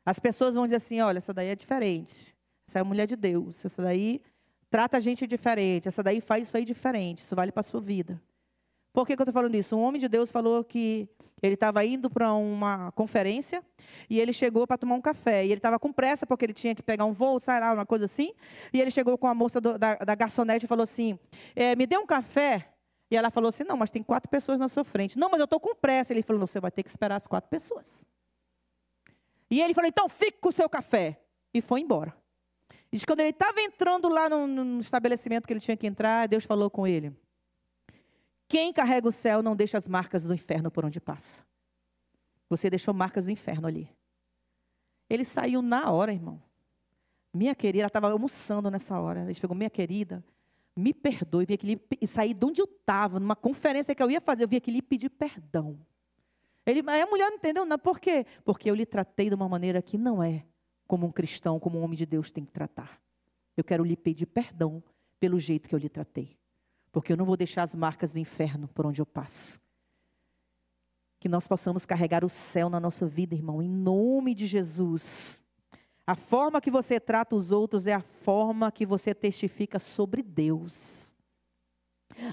As pessoas vão dizer assim, olha, essa daí é diferente. Essa é a mulher de Deus. Essa daí trata a gente diferente. Essa daí faz isso aí diferente. Isso vale para a sua vida. Por que eu estou falando isso? Um homem de Deus falou que ele estava indo para uma conferência e ele chegou para tomar um café. E ele estava com pressa porque ele tinha que pegar um voo, sei lá, uma coisa assim. E ele chegou com a moça da garçonete e falou assim, me dê um café. E ela falou assim, não, mas tem 4 pessoas na sua frente. Não, mas eu estou com pressa. Ele falou, não, você vai ter que esperar as 4 pessoas. E ele falou, então fique com o seu café. E foi embora. E diz que quando ele estava entrando lá no estabelecimento que ele tinha que entrar, Deus falou com ele. Quem carrega o céu não deixa as marcas do inferno por onde passa. Você deixou marcas do inferno ali. Ele saiu na hora, irmão. Minha querida, ela estava almoçando nessa hora. Ele chegou, minha querida, me perdoe. Eu vim aqui e saí de onde eu estava, numa conferência que eu ia fazer, eu vim aqui lhe pedir perdão. A mulher não entendeu, não. Por quê? Porque eu lhe tratei de uma maneira que não é como um cristão, como um homem de Deus tem que tratar. Eu quero lhe pedir perdão pelo jeito que eu lhe tratei. Porque eu não vou deixar as marcas do inferno por onde eu passo. Que nós possamos carregar o céu na nossa vida, irmão, em nome de Jesus. A forma que você trata os outros é a forma que você testifica sobre Deus.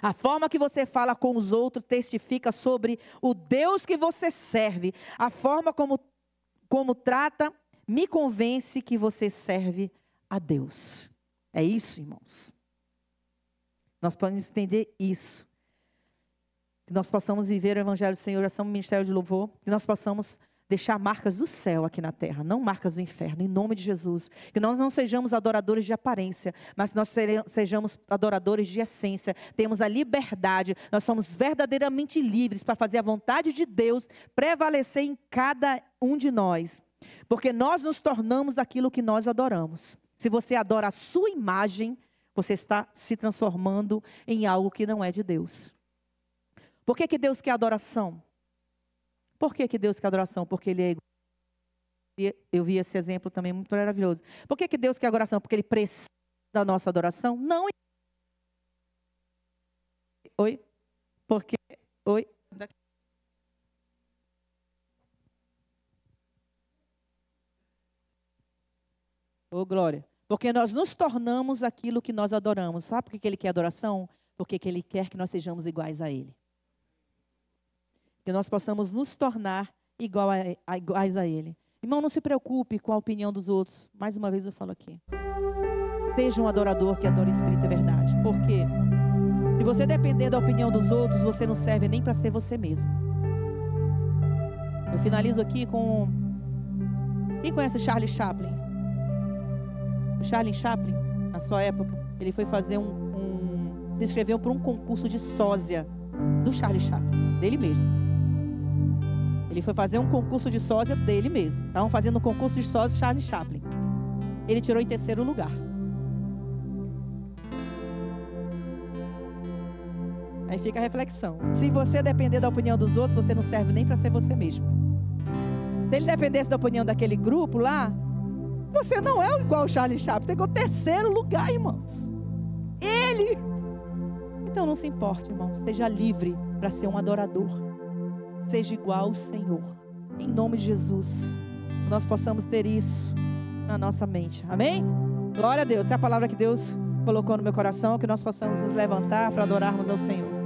A forma que você fala com os outros testifica sobre o Deus que você serve. A forma como trata me convence que você serve a Deus. É isso, irmãos. Nós podemos entender isso. Que nós possamos viver o Evangelho do Senhor, oração, ministério de louvor. Que nós possamos deixar marcas do céu aqui na terra, não marcas do inferno, em nome de Jesus. Que nós não sejamos adoradores de aparência, mas nós sejamos adoradores de essência. Temos a liberdade, nós somos verdadeiramente livres para fazer a vontade de Deus prevalecer em cada um de nós. Porque nós nos tornamos aquilo que nós adoramos. Se você adora a sua imagem, você está se transformando em algo que não é de Deus. Por que Deus quer adoração? Por que Deus quer adoração? Porque Ele é igual. Eu vi esse exemplo também muito maravilhoso. Por que Deus quer adoração? Porque Ele precisa da nossa adoração? Não. Oi? Porque... Oi? Ô, glória. Porque nós nos tornamos aquilo que nós adoramos. Sabe por que Ele quer adoração? Porque Ele quer que nós sejamos iguais a Ele. Que nós possamos nos tornar iguais a Ele. Irmão, não se preocupe com a opinião dos outros. Mais uma vez eu falo aqui. Seja um adorador que adora Espírito e verdade. Por quê? Se você depender da opinião dos outros, você não serve nem para ser você mesmo. Eu finalizo aqui com... Quem conhece Charlie Chaplin? O Charlie Chaplin, na sua época, ele foi fazer se inscreveu para um concurso de sósia do Charlie Chaplin, dele mesmo. Ele foi fazer um concurso de sósia dele mesmo. Estavam fazendo um concurso de sósia do Charlie Chaplin. Ele tirou em 3º lugar. Aí fica a reflexão. Se você depender da opinião dos outros, você não serve nem para ser você mesmo. Se ele dependesse da opinião daquele grupo lá, você não é igual o Charlie Chaplin. Pegou 3º lugar, irmãos. Ele. Então não se importe, irmão. Seja livre para ser um adorador. Seja igual ao Senhor. Em nome de Jesus. Nós possamos ter isso na nossa mente. Amém? Glória a Deus. Essa é a palavra que Deus colocou no meu coração. Que nós possamos nos levantar para adorarmos ao Senhor.